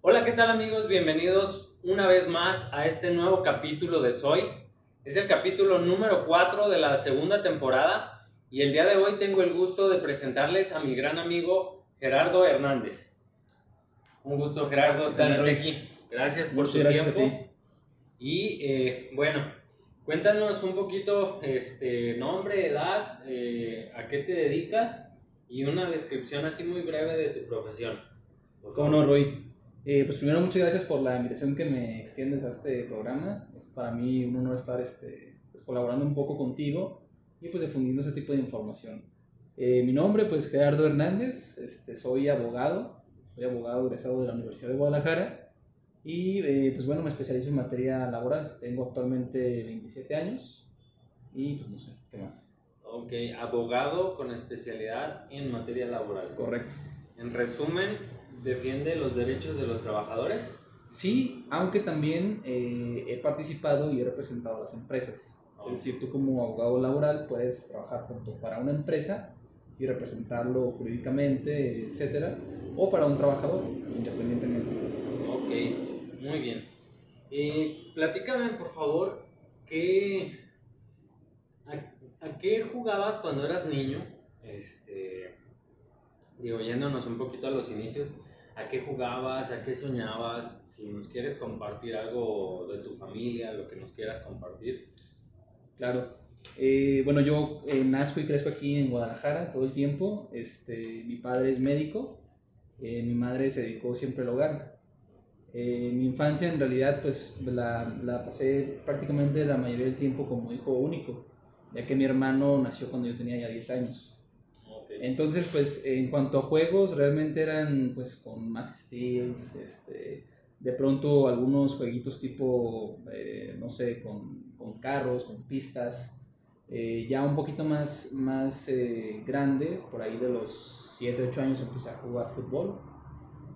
Hola, ¿qué tal amigos? Bienvenidos una vez más a este nuevo capítulo de Soy. Es el capítulo número 4 de la segunda temporada y el día de hoy tengo el gusto de presentarles a mi gran amigo Gerardo Hernández. Un gusto, Gerardo, tenerte aquí. Gracias por tu tiempo. Y bueno, cuéntanos un poquito nombre, edad, a qué te dedicas y una descripción así muy breve de tu profesión. ¿Cómo no, Roy? Pues primero, muchas gracias por la invitación que me extiendes a este programa. Es para mí un honor estar pues, colaborando un poco contigo y pues difundiendo ese tipo de información. Mi nombre, pues Gerardo Hernández, soy abogado egresado de la Universidad de Guadalajara y pues bueno, me especializo en materia laboral. Tengo actualmente 27 años y pues no sé, ¿qué más? Ok, abogado con especialidad en materia laboral. Correcto. En resumen, defiende los derechos de los trabajadores. Sí, aunque también he participado y he representado a las empresas. Es decir, tú como abogado laboral puedes trabajar tanto para una empresa y representarlo jurídicamente, etcétera, o para un trabajador, independientemente. Ok, muy bien. Platícame, por favor, ¿qué, a qué jugabas cuando eras niño? Digo, yéndonos un poquito a los inicios, ¿a qué jugabas? ¿A qué soñabas? Si nos quieres compartir algo de tu familia, lo que nos quieras compartir. Claro. Bueno, yo nazco y crezco aquí en Guadalajara todo el tiempo. Mi padre es médico, mi madre se dedicó siempre al hogar. Mi infancia en realidad pues la pasé prácticamente la mayoría del tiempo como hijo único, ya que mi hermano nació cuando yo tenía ya 10 años. Okay. Entonces pues en cuanto a juegos realmente eran pues con Max Steel, de pronto algunos jueguitos tipo, no sé, con carros, con pistas. Ya un poquito más grande, por ahí de los 7 8 años empecé a jugar fútbol.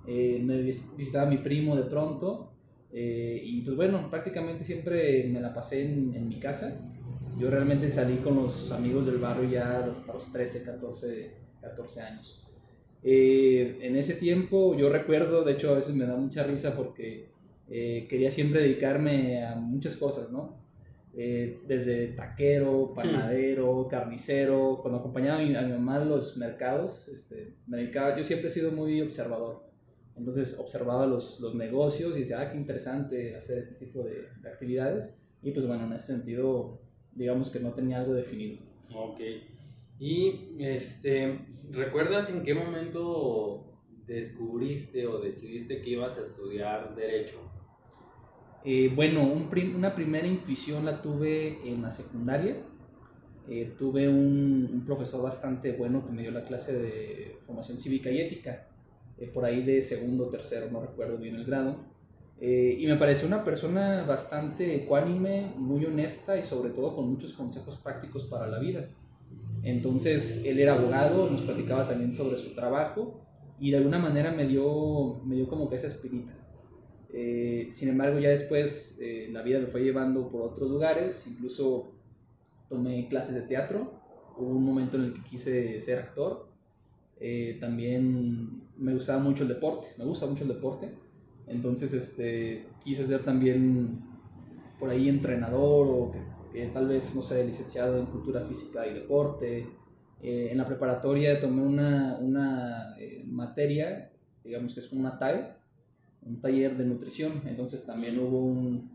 Me visitaba mi primo de pronto y pues bueno, prácticamente siempre me la pasé en mi casa. Yo realmente salí con los amigos del barrio ya hasta los 13 14 años. En ese tiempo yo recuerdo, de hecho a veces me da mucha risa porque quería siempre dedicarme a muchas cosas, ¿no? Desde taquero, panadero, carnicero, cuando acompañaba a mi mamá a los mercados, me dedicaba, yo siempre he sido muy observador. Entonces observaba los negocios y decía, qué interesante hacer este tipo de actividades. Y pues bueno, en ese sentido, digamos que no tenía algo definido. Ok. Y ¿recuerdas en qué momento descubriste o decidiste que ibas a estudiar derecho? Bueno, una primera intuición la tuve en la secundaria. Tuve un profesor bastante bueno que me dio la clase de formación cívica y ética, por ahí de segundo o tercero, no recuerdo bien el grado. Y me pareció una persona bastante ecuánime, muy honesta y sobre todo con muchos consejos prácticos para la vida. Entonces, él era abogado, nos platicaba también sobre su trabajo y de alguna manera me dio como que esa espinita. Sin embargo, ya después la vida me fue llevando por otros lugares, incluso tomé clases de teatro, hubo un momento en el que quise ser actor, también me gustaba mucho el deporte, me gusta mucho el deporte, entonces quise ser también por ahí entrenador o que tal vez, no sé, licenciado en cultura física y deporte. En la preparatoria tomé una materia, digamos que es una TAE, un taller de nutrición, entonces también hubo un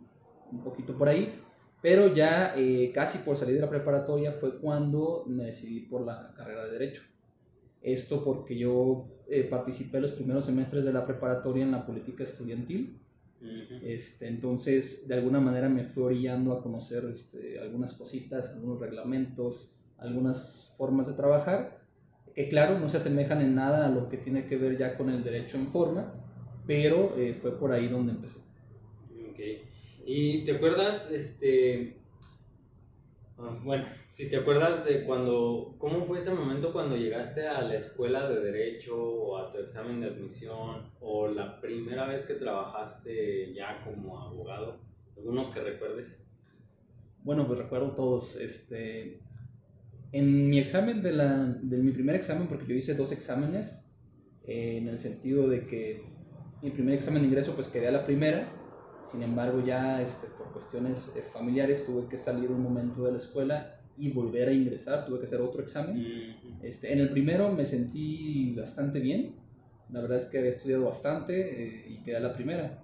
poquito por ahí, pero ya casi por salir de la preparatoria fue cuando me decidí por la carrera de Derecho. Esto porque yo participé los primeros semestres de la preparatoria en la política estudiantil. Entonces, de alguna manera me fue orillando a conocer algunas cositas, algunos reglamentos, algunas formas de trabajar, que claro, no se asemejan en nada a lo que tiene que ver ya con el derecho en forma, pero fue por ahí donde empecé. Ok. ¿Y te acuerdas, bueno, si te acuerdas de cuando, cómo fue ese momento cuando llegaste a la escuela de derecho o a tu examen de admisión o la primera vez que trabajaste ya como abogado? ¿Alguno que recuerdes? Bueno, pues recuerdo todos. En mi examen de mi primer examen, porque yo hice dos exámenes, en el sentido de que Mi primer examen de ingreso pues quedé a la primera, sin embargo ya por cuestiones familiares tuve que salir un momento de la escuela y volver a ingresar, tuve que hacer otro examen. En el primero me sentí bastante bien, la verdad es que había estudiado bastante y quedé a la primera.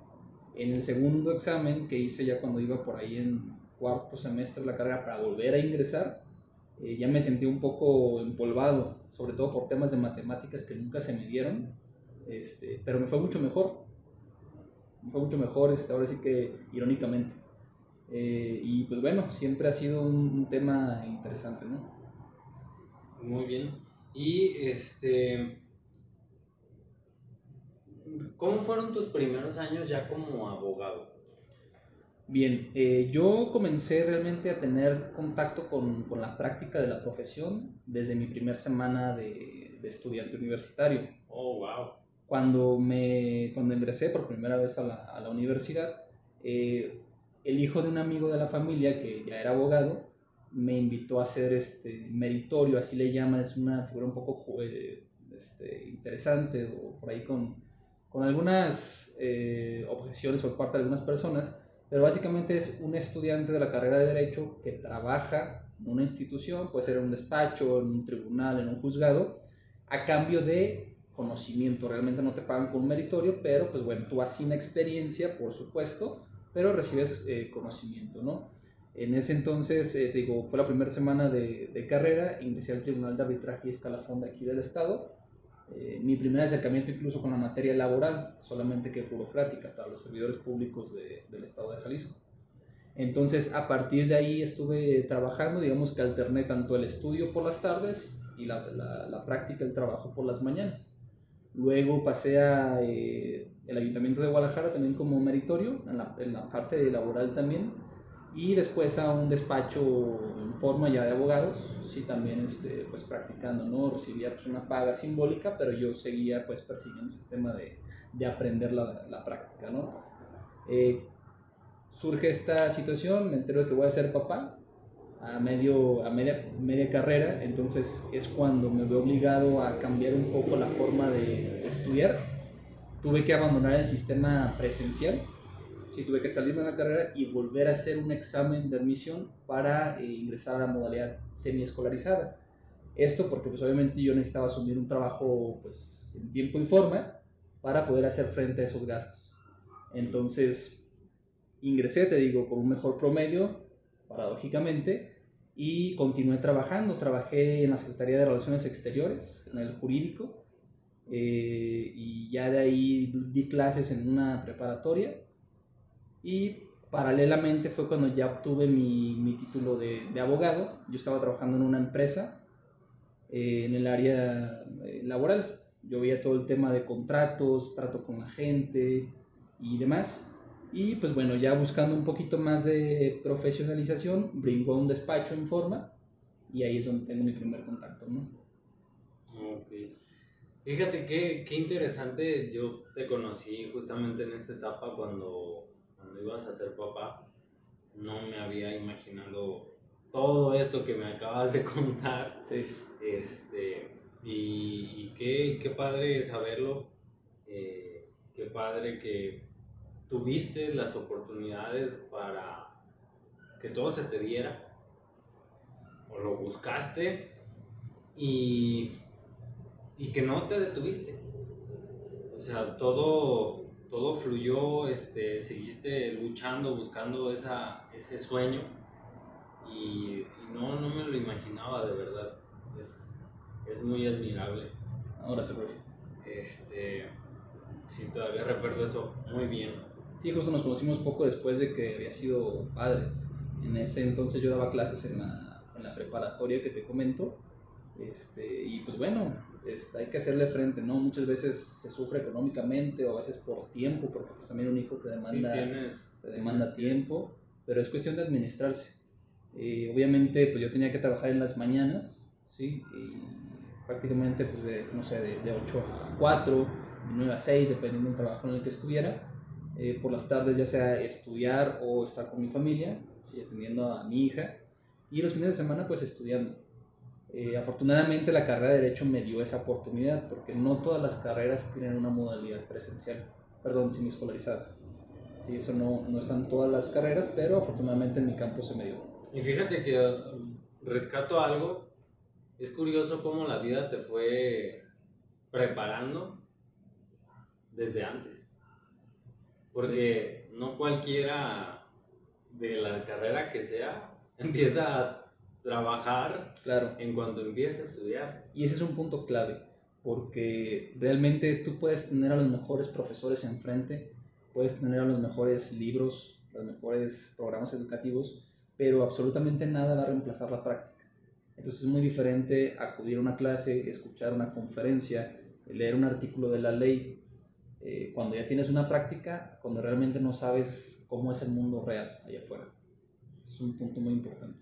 En el segundo examen que hice ya cuando iba por ahí en cuarto semestre de la carrera para volver a ingresar, ya me sentí un poco empolvado, sobre todo por temas de matemáticas que nunca se me dieron, pero me fue mucho mejor, ahora sí que irónicamente. Y pues bueno, siempre ha sido un tema interesante, ¿no? Muy bien. Y ¿cómo fueron tus primeros años ya como abogado? Bien, yo comencé realmente a tener contacto con la práctica de la profesión desde mi primera semana de estudiante universitario. Oh, wow. Cuando ingresé por primera vez a la universidad, el hijo de un amigo de la familia que ya era abogado me invitó a hacer meritorio, así le llaman, es una figura un poco interesante o por ahí con algunas objeciones por parte de algunas personas, pero básicamente es un estudiante de la carrera de Derecho que trabaja en una institución, puede ser en un despacho, en un tribunal, en un juzgado, a cambio de conocimiento. Realmente no te pagan con un meritorio, pero pues bueno, tú vas sin experiencia, por supuesto, pero recibes conocimiento, ¿no? En ese entonces, te digo, fue la primera semana de carrera, ingresé al Tribunal de Arbitraje y Escalafón de aquí del Estado. Mi primer acercamiento incluso con la materia laboral, solamente que burocrática para los servidores públicos del Estado de Jalisco. Entonces, a partir de ahí estuve trabajando, digamos que alterné tanto el estudio por las tardes y la práctica, el trabajo por las mañanas. Luego pasé a el Ayuntamiento de Guadalajara también como meritorio, en la parte laboral también, y después a un despacho en forma ya de abogados, sí, también pues practicando, ¿no? Recibía pues una paga simbólica, pero yo seguía pues persiguiendo ese tema de aprender la práctica, ¿no? Surge esta situación, me entero de que voy a ser papá a media carrera, entonces es cuando me veo obligado a cambiar un poco la forma de estudiar. Tuve que abandonar el sistema presencial, sí, tuve que salirme de la carrera y volver a hacer un examen de admisión para ingresar a la modalidad semiescolarizada. Esto porque pues obviamente yo necesitaba asumir un trabajo pues en tiempo y forma para poder hacer frente a esos gastos. Entonces ingresé, te digo, con un mejor promedio, paradójicamente, y continué trabajando. Trabajé en la Secretaría de Relaciones Exteriores, en el jurídico, y ya de ahí di clases en una preparatoria, y paralelamente fue cuando ya obtuve mi título de abogado. Yo estaba trabajando en una empresa en el área laboral. Yo veía todo el tema de contratos, trato con la gente y demás. Y pues bueno, ya buscando un poquito más de profesionalización, brinco a un despacho en forma y ahí es donde tengo mi primer contacto, ¿no? Ok. Fíjate qué interesante, yo te conocí justamente en esta etapa cuando ibas a ser papá. No me había imaginado todo esto que me acabas de contar. Sí. Y qué padre saberlo, qué padre que tuviste las oportunidades para que todo se te diera, o lo buscaste y que no te detuviste. O sea, todo fluyó, seguiste luchando, buscando ese sueño y no me lo imaginaba de verdad. Es muy admirable. Ahora se fue. Sí, todavía recuerdo eso muy bien. Sí, justo nos conocimos poco después de que había sido padre. En ese entonces yo daba clases en la preparatoria que te comento. Y pues bueno, hay que hacerle frente, ¿no? Muchas veces se sufre económicamente o a veces por tiempo, porque pues también un hijo te demanda tiempo, pero es cuestión de administrarse. Obviamente pues yo tenía que trabajar en las mañanas, ¿sí? Y prácticamente pues no sé, de 8 a 4, de 9 a 6, dependiendo del trabajo en el que estuviera. Por las tardes ya sea estudiar o estar con mi familia, ¿sí? Atendiendo a mi hija, y los fines de semana pues estudiando. Afortunadamente la carrera de Derecho me dio esa oportunidad porque no todas las carreras tienen una modalidad presencial. semiescolarizada. Sí, eso no está en todas las carreras, pero afortunadamente en mi campo se me dio. Y fíjate que rescato algo, es curioso cómo la vida te fue preparando desde antes, porque no cualquiera de la carrera que sea empieza a trabajar Claro. en cuanto empieza a estudiar. Y ese es un punto clave, porque realmente tú puedes tener a los mejores profesores enfrente, puedes tener a los mejores libros, los mejores programas educativos, pero absolutamente nada va a reemplazar la práctica. Entonces es muy diferente acudir a una clase, escuchar una conferencia, leer un artículo de la ley, cuando ya tienes una práctica, cuando realmente no sabes cómo es el mundo real allá afuera. Es un punto muy importante.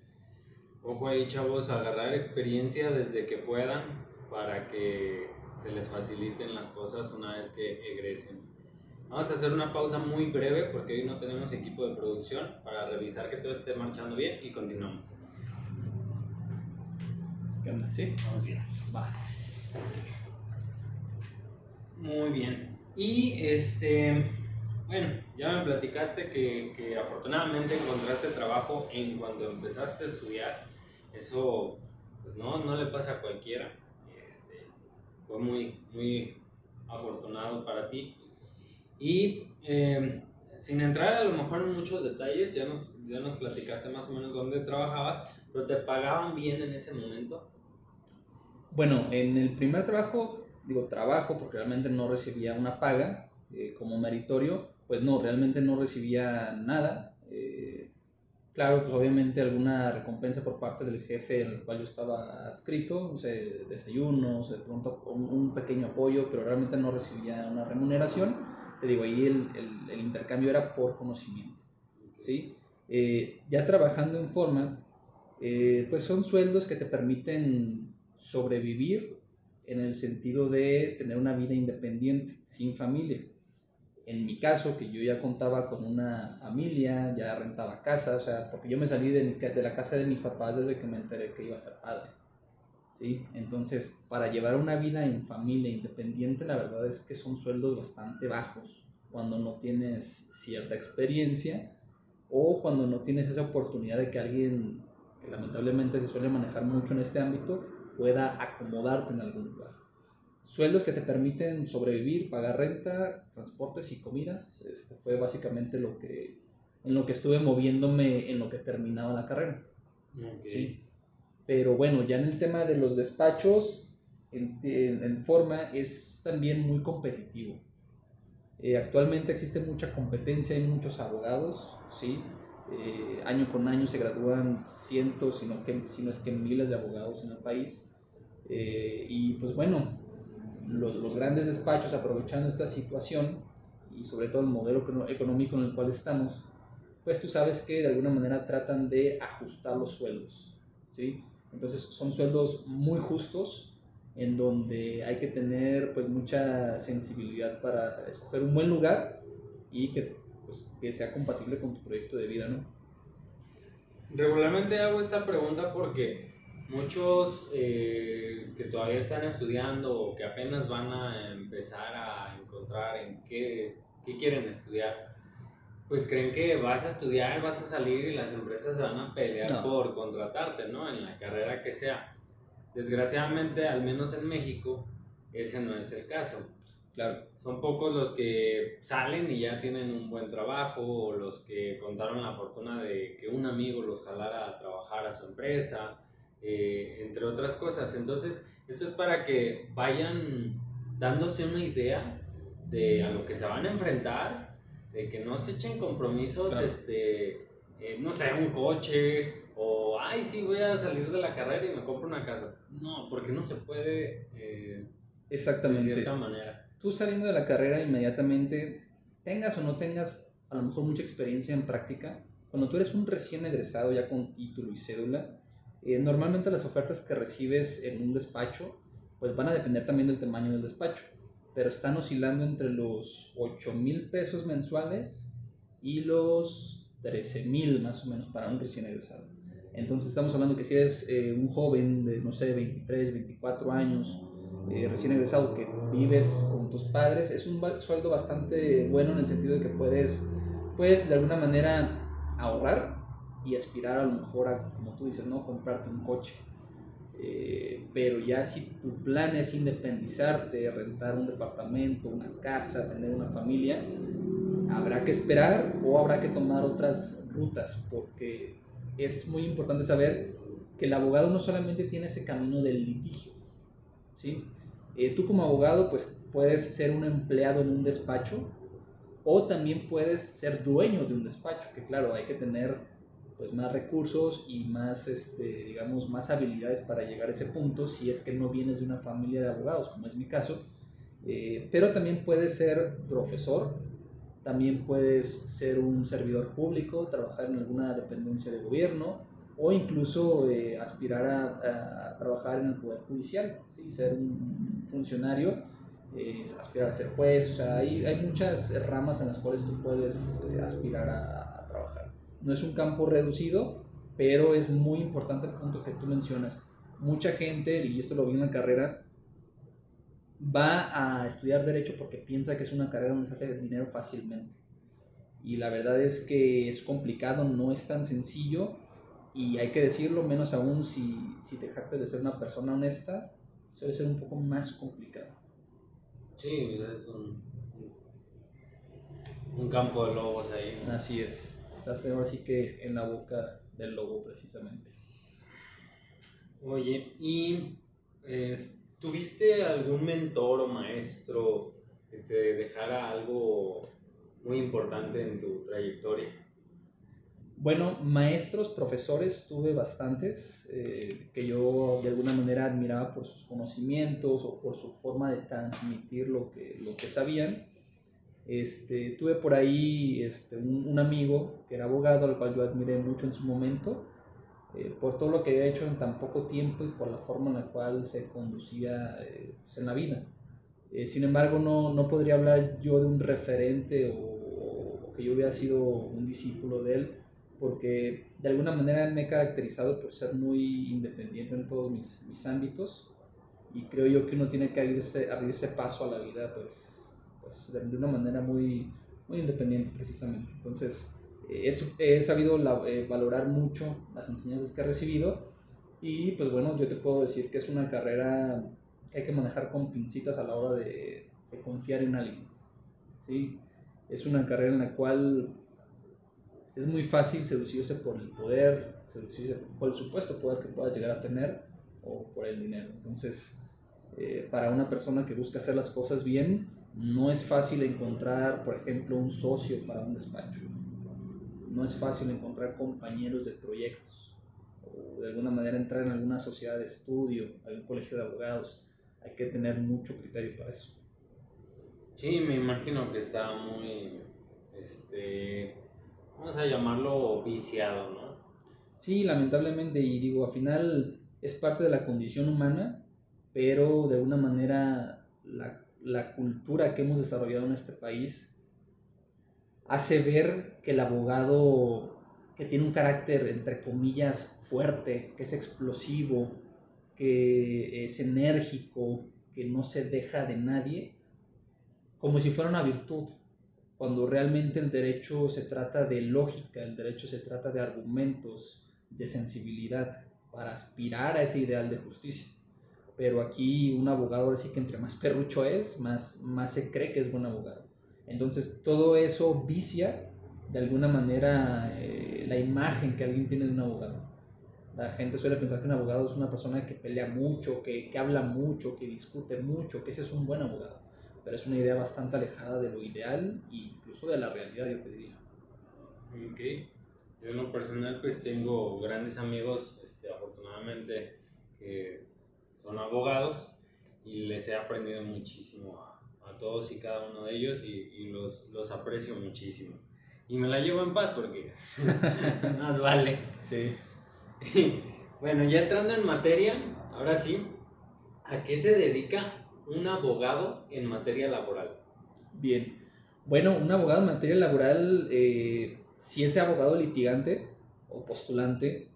Ojo ahí, chavos, agarrar experiencia desde que puedan para que se les faciliten las cosas una vez que egresen. Vamos a hacer una pausa muy breve porque hoy no tenemos equipo de producción para revisar que todo esté marchando bien y continuamos. ¿Qué onda? ¿Sí? Vamos bien. Va. Muy bien. Y bueno, ya me platicaste que afortunadamente encontraste trabajo en cuando empezaste a estudiar. Eso pues no le pasa a cualquiera. Fue muy afortunado para ti. Y sin entrar a lo mejor en muchos detalles, ya nos platicaste más o menos dónde trabajabas, pero ¿te pagaban bien en ese momento? Bueno, en el primer trabajo porque realmente no recibía una paga como meritorio, pues no, realmente no recibía nada. Claro, pues obviamente alguna recompensa por parte del jefe en el cual yo estaba adscrito, no sé, desayunos, de pronto un pequeño apoyo, pero realmente no recibía una remuneración. Te digo, ahí el intercambio era por conocimiento, ¿sí? Ya trabajando en forma, pues son sueldos que te permiten sobrevivir en el sentido de tener una vida independiente, sin familia. En mi caso, que yo ya contaba con una familia, ya rentaba casa, o sea, porque yo me salí de la casa de mis papás desde que me enteré que iba a ser padre, ¿sí? Entonces, para llevar una vida en familia independiente, la verdad es que son sueldos bastante bajos cuando no tienes cierta experiencia o cuando no tienes esa oportunidad de que alguien, que lamentablemente se suele manejar mucho en este ámbito, pueda acomodarte en algún lugar. Sueldos que te permiten sobrevivir, pagar renta, transportes y comidas, fue básicamente en lo que estuve moviéndome en lo que terminaba la carrera. Okay. ¿Sí? Pero bueno, ya en el tema de los despachos, en forma, es también muy competitivo. Actualmente existe mucha competencia, hay muchos abogados, ¿sí? Año con año se gradúan cientos, si no es que miles de abogados en el país. Y pues bueno, los grandes despachos aprovechando esta situación y sobre todo el modelo económico en el cual estamos, pues tú sabes que de alguna manera tratan de ajustar los sueldos, ¿sí? Entonces son sueldos muy justos en donde hay que tener pues mucha sensibilidad para escoger un buen lugar y que sea compatible con tu proyecto de vida, ¿no? Regularmente hago esta pregunta porque muchos que todavía están estudiando o que apenas van a empezar a encontrar en qué quieren estudiar, pues creen que vas a estudiar, vas a salir y las empresas se van a pelear por contratarte, ¿no? En la carrera que sea. Desgraciadamente, al menos en México, ese no es el caso. Claro. Son pocos los que salen y ya tienen un buen trabajo, o los que contaron la fortuna de que un amigo los jalara a trabajar a su empresa, entre otras cosas. Entonces, esto es para que vayan dándose una idea de a lo que se van a enfrentar, de que no se echen compromisos, claro. No sé, un coche, o ay, sí, voy a salir de la carrera y me compro una casa. No, porque no se puede Exactamente. de cierta manera. Tú saliendo de la carrera inmediatamente, tengas o no tengas a lo mejor mucha experiencia en práctica, cuando tú eres un recién egresado ya con título y cédula, normalmente las ofertas que recibes en un despacho pues van a depender también del tamaño del despacho, pero están oscilando entre los 8,000 pesos mensuales y los 13,000 más o menos para un recién egresado. Entonces estamos hablando que si eres un joven de, no sé, 23, 24 años, recién egresado que vives con tus padres, es un sueldo bastante bueno en el sentido de que puedes de alguna manera ahorrar y aspirar a lo mejor a, como tú dices, ¿no? Comprarte un coche. Pero ya si tu plan es independizarte, rentar un departamento, una casa, tener una familia, habrá que esperar o habrá que tomar otras rutas, porque es muy importante saber que el abogado no solamente tiene ese camino del litigio, ¿sí? Tú como abogado pues puedes ser un empleado en un despacho o también puedes ser dueño de un despacho, que claro, hay que tener pues más recursos y más, digamos, más habilidades para llegar a ese punto si es que no vienes de una familia de abogados, como es mi caso. Pero también puedes ser profesor, también puedes ser un servidor público, trabajar en alguna dependencia de gobierno o incluso aspirar a trabajar en el Poder Judicial, ¿sí? Ser un funcionario, aspirar a ser juez, o sea, hay muchas ramas en las cuales tú puedes aspirar a trabajar. No es un campo reducido, pero es muy importante el punto que tú mencionas. Mucha gente, y esto lo vi en la carrera, va a estudiar derecho porque piensa que es una carrera donde se hace dinero fácilmente. Y la verdad es que es complicado, no es tan sencillo y hay que decirlo, menos aún si te jactas de ser una persona honesta, suele ser un poco más complicado. Sí, pues es un campo de lobos ahí. Así es, estás ahora sí que en la boca del lobo precisamente. Oye, ¿y tuviste algún mentor o maestro que te dejara algo muy importante en tu trayectoria? Bueno, maestros, profesores, tuve bastantes que yo de alguna manera admiraba por sus conocimientos o por su forma de transmitir lo que sabían. Tuve por ahí un amigo que era abogado, al cual yo admiré mucho en su momento, por todo lo que había hecho en tan poco tiempo y por la forma en la cual se conducía pues, en la vida. Sin embargo, no podría hablar yo de un referente o que yo hubiera sido un discípulo de él, porque de alguna manera me he caracterizado por ser muy independiente en todos mis ámbitos y creo yo que uno tiene que abrirse paso a la vida pues de una manera muy independiente precisamente. Entonces, he sabido valorar mucho las enseñanzas que he recibido y pues bueno, yo te puedo decir que es una carrera que hay que manejar con pincitas a la hora de confiar en alguien, ¿sí? Es una carrera en la cual es muy fácil seducirse por el poder, seducirse por el supuesto poder que puedas llegar a tener o por el dinero. Entonces, para una persona que busca hacer las cosas bien, no es fácil encontrar, por ejemplo, un socio para un despacho. No es fácil encontrar compañeros de proyectos o de alguna manera entrar en alguna sociedad de estudio, algún colegio de abogados. Hay que tener mucho criterio para eso. Sí, me imagino que está muy, vamos a llamarlo viciado, ¿no? Sí, lamentablemente, y digo, al final es parte de la condición humana, pero de alguna manera la cultura que hemos desarrollado en este país hace ver que el abogado que tiene un carácter, entre comillas, fuerte, que es explosivo, que es enérgico, que no se deja de nadie, como si fuera una virtud, cuando realmente el derecho se trata de lógica, el derecho se trata de argumentos, de sensibilidad, para aspirar a ese ideal de justicia. Pero aquí un abogado, ahora sí que entre más perrucho es, más se cree que es buen abogado. Entonces todo eso vicia de alguna manera la imagen que alguien tiene de un abogado. La gente suele pensar que un abogado es una persona que pelea mucho, que habla mucho, que discute mucho, que ese es un buen abogado. Pero es una idea bastante alejada de lo ideal e incluso de la realidad, yo te diría. Ok. Yo en lo personal pues tengo grandes amigos, afortunadamente, que son abogados y les he aprendido muchísimo a todos y cada uno de ellos y los aprecio muchísimo. Y me la llevo en paz porque más vale. Sí. Bueno, ya entrando en materia, ahora sí, ¿a qué se dedica un abogado en materia laboral? Bien. Bueno, un abogado en materia laboral, si es abogado litigante o postulante,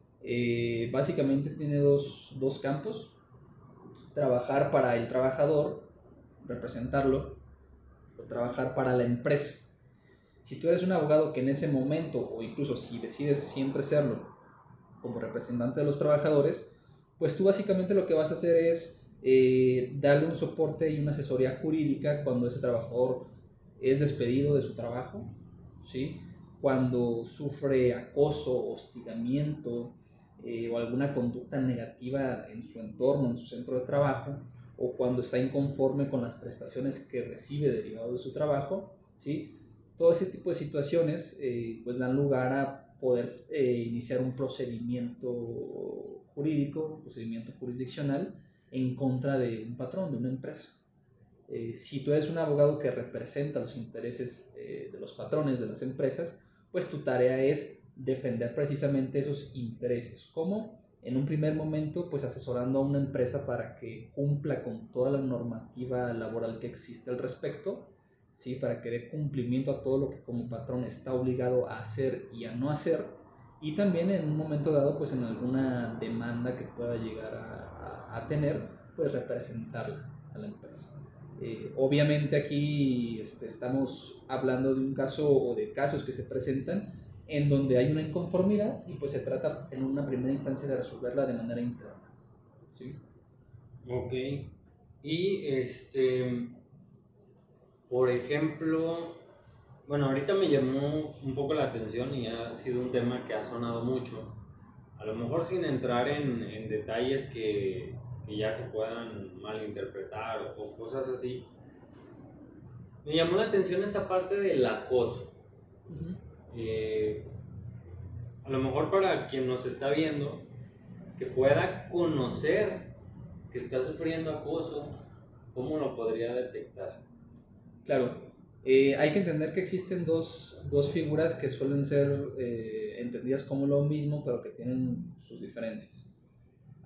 básicamente tiene dos campos. trabajar para el trabajador, representarlo, o trabajar para la empresa. Si tú eres un abogado que en ese momento, o incluso si decides siempre serlo, como representante de los trabajadores, pues tú básicamente lo que vas a hacer es darle un soporte y una asesoría jurídica cuando ese trabajador es despedido de su trabajo, ¿sí? Cuando sufre acoso, hostigamiento o alguna conducta negativa en su entorno, en su centro de trabajo, o cuando está inconforme con las prestaciones que recibe derivado de su trabajo, ¿sí? Todo ese tipo de situaciones pues dan lugar a poder iniciar un procedimiento jurídico, un procedimiento jurisdiccional en contra de un patrón, de una empresa. Si tú eres un abogado que representa los intereses de los patrones de las empresas, pues tu tarea es defender precisamente esos intereses. ¿Cómo? En un primer momento, pues asesorando a una empresa para que cumpla con toda la normativa laboral que existe al respecto, ¿sí? Para que dé cumplimiento a todo lo que como patrón está obligado a hacer y a no hacer, y también en un momento dado, pues en alguna demanda que pueda llegar a tener, pues representarla a la empresa. Obviamente aquí estamos hablando de un caso o de casos que se presentan en donde hay una inconformidad y pues se trata en una primera instancia de resolverla de manera interna, ¿sí? Ok. Y por ejemplo, bueno, ahorita me llamó un poco la atención y ha sido un tema que ha sonado mucho. A lo mejor sin entrar en detalles que ya se puedan malinterpretar o cosas así. Me llamó la atención esta parte del acoso. Uh-huh. Eh, a lo mejor para quien nos está viendo, que pueda conocer que está sufriendo acoso, ¿cómo lo podría detectar? Claro, hay que entender que existen dos figuras que suelen ser entendidas como lo mismo, pero que tienen sus diferencias.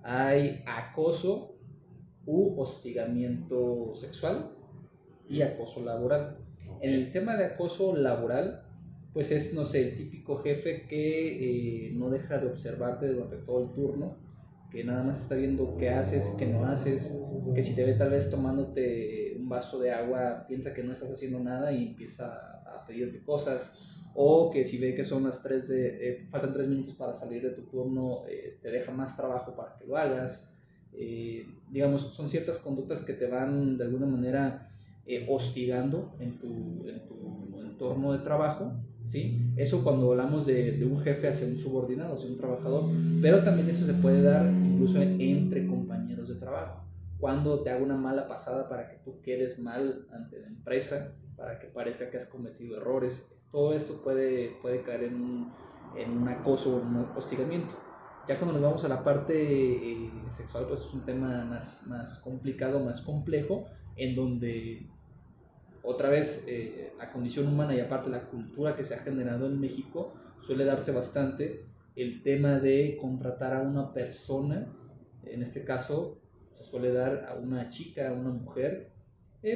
Hay acoso u hostigamiento sexual y acoso laboral. En el tema de acoso laboral, pues es, no sé, el típico jefe que no deja de observarte durante todo el turno, que nada más está viendo qué haces, qué no haces, que si te ve tal vez tomándote un vaso de agua, piensa que no estás haciendo nada y empieza a pedirte cosas, o que si ve que son las 3 faltan 3 minutos para salir de tu turno, te deja más trabajo para que lo hagas. Digamos, son ciertas conductas que te van de alguna manera hostigando en tu entorno de trabajo, ¿sí? Eso cuando hablamos de un jefe hacia un subordinado, hacia un trabajador, pero también eso se puede dar incluso entre compañeros de trabajo. Cuando te hago una mala pasada para que tú quedes mal ante la empresa, para que parezca que has cometido errores, todo esto puede caer en un acoso o un hostigamiento. Ya cuando nos vamos a la parte sexual, pues es un tema más complicado, más complejo, en donde otra vez la condición humana y aparte la cultura que se ha generado en México suele darse bastante el tema de contratar a una persona, en este caso se suele dar a una chica, a una mujer,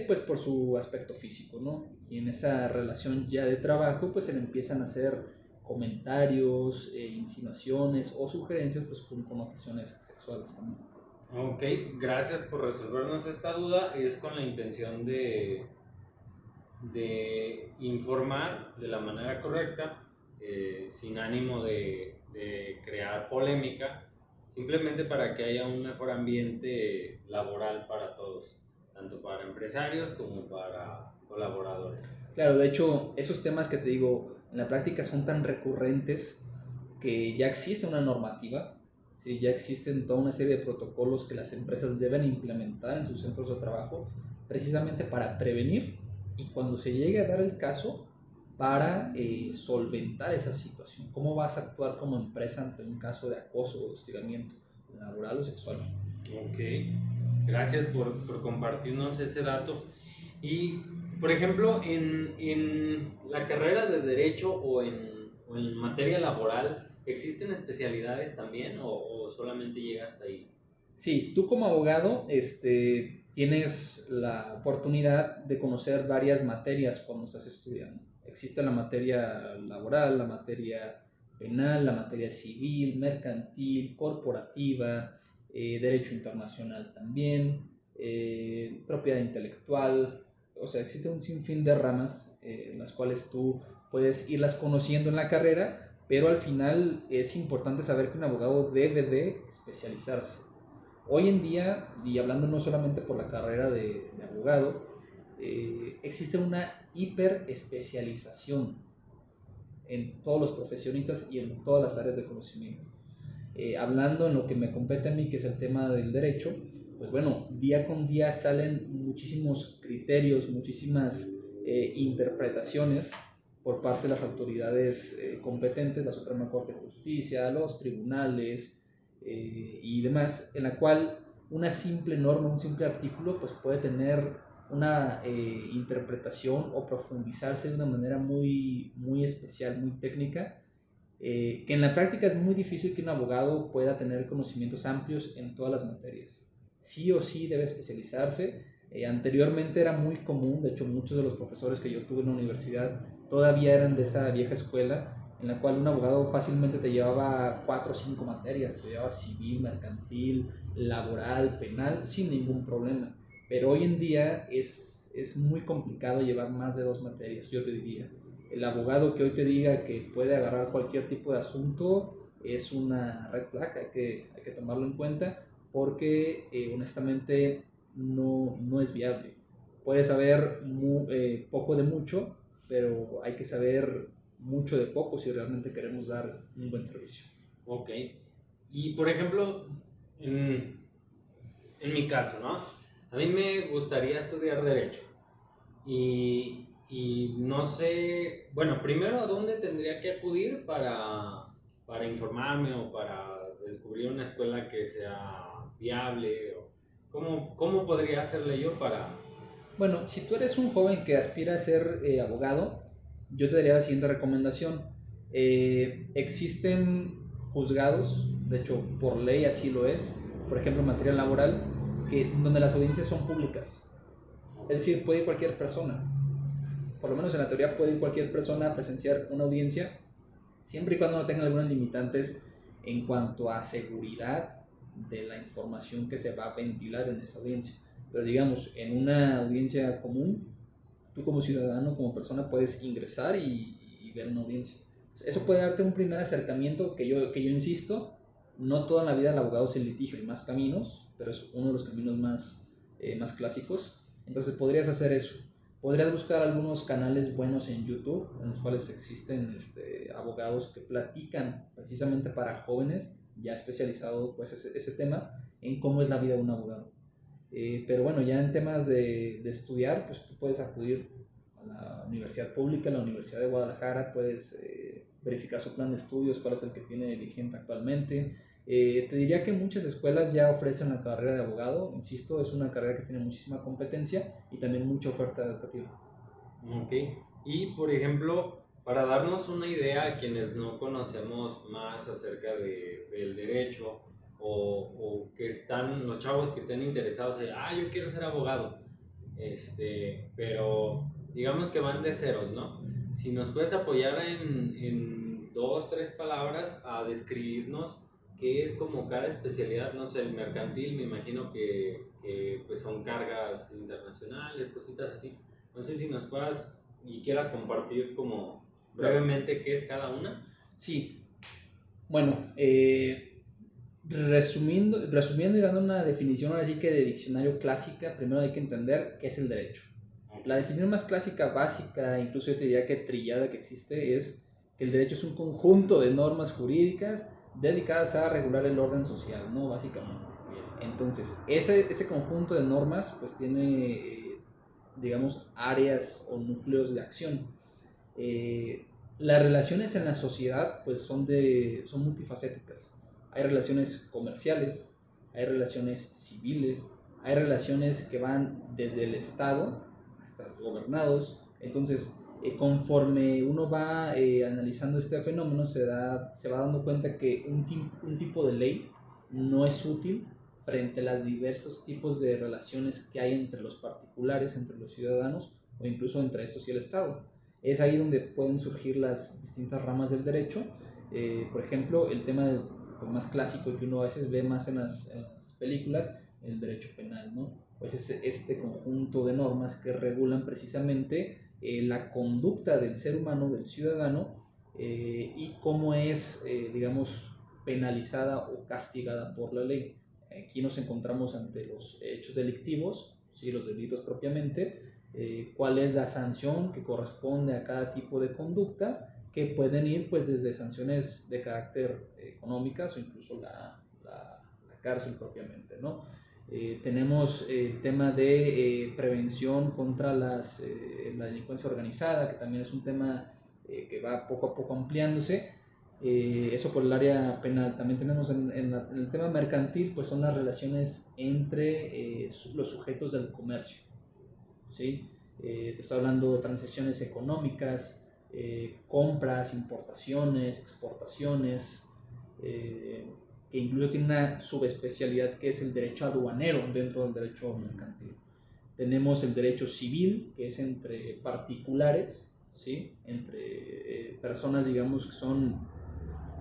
pues por su aspecto físico, ¿no? Y en esa relación ya de trabajo pues se le empiezan a hacer comentarios, insinuaciones o sugerencias pues con connotaciones sexuales también. Ok, gracias por resolvernos esta duda. Es con la intención de informar de la manera correcta, sin ánimo de crear polémica, simplemente para que haya un mejor ambiente laboral para todos, tanto para empresarios como para colaboradores. Claro, de hecho, esos temas que te digo, en la práctica son tan recurrentes que ya existe una normativa, ¿sí? Ya existen toda una serie de protocolos que las empresas deben implementar en sus centros de trabajo, precisamente para prevenir y cuando se llegue a dar el caso, para solventar esa situación. ¿Cómo vas a actuar como empresa ante un caso de acoso o hostigamiento laboral o sexual? Ok, gracias por compartirnos ese dato. Y, por ejemplo, en la carrera de Derecho o en materia laboral, ¿existen especialidades también o solamente llega hasta ahí? Sí, tú como abogado tienes la oportunidad de conocer varias materias cuando estás estudiando. Existe la materia laboral, la materia penal, la materia civil, mercantil, corporativa, derecho internacional también, propiedad intelectual. O sea, existe un sinfín de ramas en las cuales tú puedes irlas conociendo en la carrera, pero al final es importante saber que un abogado debe de especializarse. Hoy en día, y hablando no solamente por la carrera de abogado, existe una hiperespecialización en todos los profesionistas y en todas las áreas de conocimiento. Hablando en lo que me compete a mí, que es el tema del derecho, pues bueno, día con día salen muchísimos criterios, muchísimas interpretaciones por parte de las autoridades competentes, la Suprema Corte de Justicia, los tribunales y demás, en la cual una simple norma, un simple artículo, pues puede tener una interpretación o profundizarse de una manera muy, muy especial, muy técnica, que en la práctica es muy difícil que un abogado pueda tener conocimientos amplios en todas las materias. Sí o sí debe especializarse. Anteriormente era muy común, de hecho muchos de los profesores que yo tuve en la universidad todavía eran de esa vieja escuela, en la cual un abogado fácilmente te llevaba 4 o 5 materias, te llevaba civil, mercantil, laboral, penal, sin ningún problema. Pero hoy en día es muy complicado llevar más de 2 materias, yo te diría. El abogado que hoy te diga que puede agarrar cualquier tipo de asunto es una red flag, hay que tomarlo en cuenta, porque honestamente no es viable. Puedes saber poco de mucho, pero hay que saber mucho de poco si realmente queremos dar un buen servicio. Ok. Y por ejemplo, en mi caso, ¿no? A mí me gustaría estudiar Derecho. Y no sé, bueno, primero, ¿a dónde tendría que acudir para informarme o para descubrir una escuela que sea viable? O ¿cómo podría hacerle yo para...? Bueno, si tú eres un joven que aspira a ser abogado, yo te daría la siguiente recomendación. Existen juzgados, de hecho por ley así lo es, por ejemplo en materia laboral, donde las audiencias son públicas. Es decir, puede ir cualquier persona, por lo menos en la teoría puede ir cualquier persona a presenciar una audiencia, siempre y cuando no tenga algunas limitantes en cuanto a seguridad de la información que se va a ventilar en esa audiencia. Pero digamos, en una audiencia común, tú como ciudadano, como persona, puedes ingresar y ver una audiencia. Eso puede darte un primer acercamiento que yo insisto, no toda la vida el abogado es el litigio, hay más caminos, pero es uno de los caminos más clásicos. Entonces podrías hacer eso. Podrías buscar algunos canales buenos en YouTube, en los cuales existen abogados que platican precisamente para jóvenes, ya especializado pues ese tema, en cómo es la vida de un abogado. Pero bueno, ya en temas de estudiar, pues tú puedes acudir a la universidad pública, la Universidad de Guadalajara, puedes verificar su plan de estudios, cuál es el que tiene vigente actualmente. Te diría que muchas escuelas ya ofrecen la carrera de abogado, insisto, es una carrera que tiene muchísima competencia y también mucha oferta educativa. Ok, y por ejemplo, para darnos una idea a quienes no conocemos más acerca del derecho o que están, los chavos que estén interesados en, yo quiero ser abogado, pero digamos que van de ceros, ¿no? Si nos puedes apoyar en 2, 3 palabras a describirnos qué es como cada especialidad, no sé, el mercantil, me imagino que pues son cargas internacionales, cositas así. No sé si nos puedas y quieras compartir como brevemente qué es cada una. Sí, bueno, resumiendo y dando una definición ahora sí que de diccionario clásica, primero hay que entender qué es el derecho. La definición más clásica, básica, incluso yo te diría que trillada que existe, es que el derecho es un conjunto de normas jurídicas dedicadas a regular el orden social, ¿no? Básicamente. Entonces, ese conjunto de normas pues tiene, digamos, áreas o núcleos de acción. Las relaciones en la sociedad pues son multifacéticas. Hay relaciones comerciales, hay relaciones civiles, hay relaciones que van desde el Estado hasta los gobernados. Entonces, conforme uno va analizando este fenómeno, se va dando cuenta que un tipo de ley no es útil frente a los diversos tipos de relaciones que hay entre los particulares, entre los ciudadanos o incluso entre estos y el Estado. Es ahí donde pueden surgir las distintas ramas del derecho. Por ejemplo, el tema pues, más clásico y que uno a veces ve más en las películas, el derecho penal, ¿no? Pues es este conjunto de normas que regulan precisamente la conducta del ser humano, del ciudadano, y cómo es, digamos, penalizada o castigada por la ley. Aquí nos encontramos ante los hechos delictivos, ¿sí? Los delitos propiamente, cuál es la sanción que corresponde a cada tipo de conducta, que pueden ir pues desde sanciones de carácter económicas o incluso la cárcel propiamente, ¿no? Tenemos el tema de prevención contra la delincuencia organizada, que también es un tema que va poco a poco ampliándose. Eso por el área penal. También tenemos en el tema mercantil, pues son las relaciones entre los sujetos del comercio, ¿sí? Te estoy hablando de transacciones económicas, compras, importaciones, exportaciones, que incluso tiene una subespecialidad que es el derecho aduanero dentro del derecho mercantil. Tenemos el derecho civil, que es entre particulares, ¿sí? Entre personas, digamos, que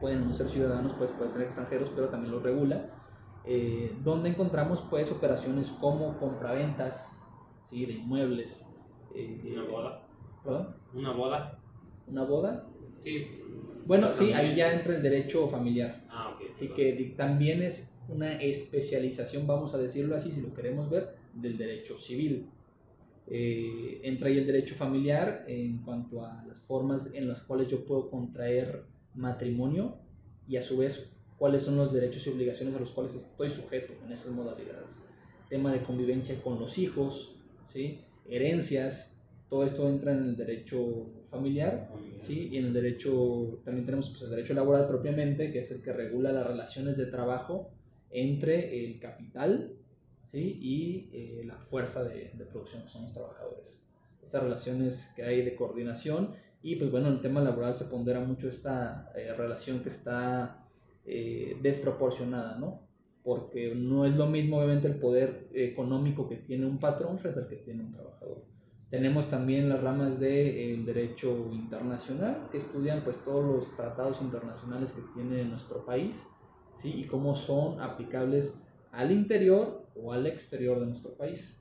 pueden no ser ciudadanos, pues pueden ser extranjeros, pero también lo regula, donde encontramos pues operaciones como compraventas, ¿sí? De inmuebles. ¿Una boda? ¿Perdón? ¿Una boda? ¿Una boda? Sí. Bueno, sí, ahí ya entra el derecho familiar. Ah, ok. Así que también es una especialización, vamos a decirlo así, si lo queremos ver, del derecho civil. Entra ahí el derecho familiar en cuanto a las formas en las cuales yo puedo contraer matrimonio y a su vez cuáles son los derechos y obligaciones a los cuales estoy sujeto en esas modalidades. Tema de convivencia con los hijos, ¿sí? Herencias, todo esto entra en el derecho familiar, ¿sí? Y en el derecho, también tenemos pues, el derecho laboral propiamente, que es el que regula las relaciones de trabajo entre el capital, ¿sí? Y la fuerza de producción, que son los trabajadores. Estas relaciones que hay de coordinación y pues bueno, en el tema laboral se pondera mucho esta relación que está desproporcionada, ¿no? Porque no es lo mismo obviamente el poder económico que tiene un patrón frente al que tiene un trabajador. Tenemos también las ramas del derecho internacional, que estudian pues todos los tratados internacionales que tiene nuestro país, ¿sí? Y cómo son aplicables al interior o al exterior de nuestro país.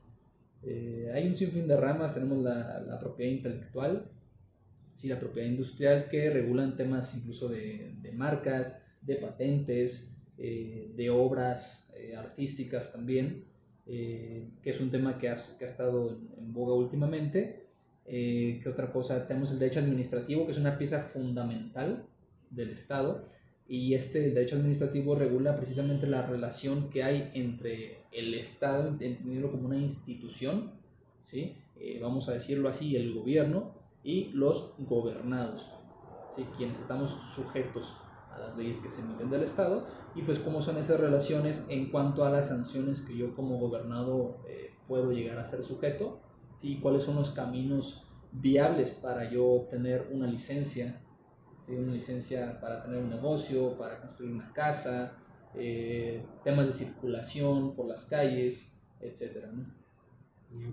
Hay un sinfín de ramas, tenemos la propiedad intelectual, ¿sí? La propiedad industrial, que regulan temas incluso de marcas, de patentes, de obras artísticas también, que es un tema que ha estado en boga últimamente. ¿Qué otra cosa? Tenemos el derecho administrativo, que es una pieza fundamental del Estado, y el derecho administrativo regula precisamente la relación que hay entre el Estado, entendido como una institución, ¿sí? Vamos a decirlo así, el gobierno, y los gobernados, ¿sí? Quienes estamos sujetos a las leyes que se emiten del Estado, y pues cómo son esas relaciones en cuanto a las sanciones que yo como gobernado puedo llegar a ser sujeto, ¿sí? Cuáles son los caminos viables para yo obtener una licencia, ¿sí? Una licencia para tener un negocio, para construir una casa, temas de circulación por las calles, etcétera, ¿no?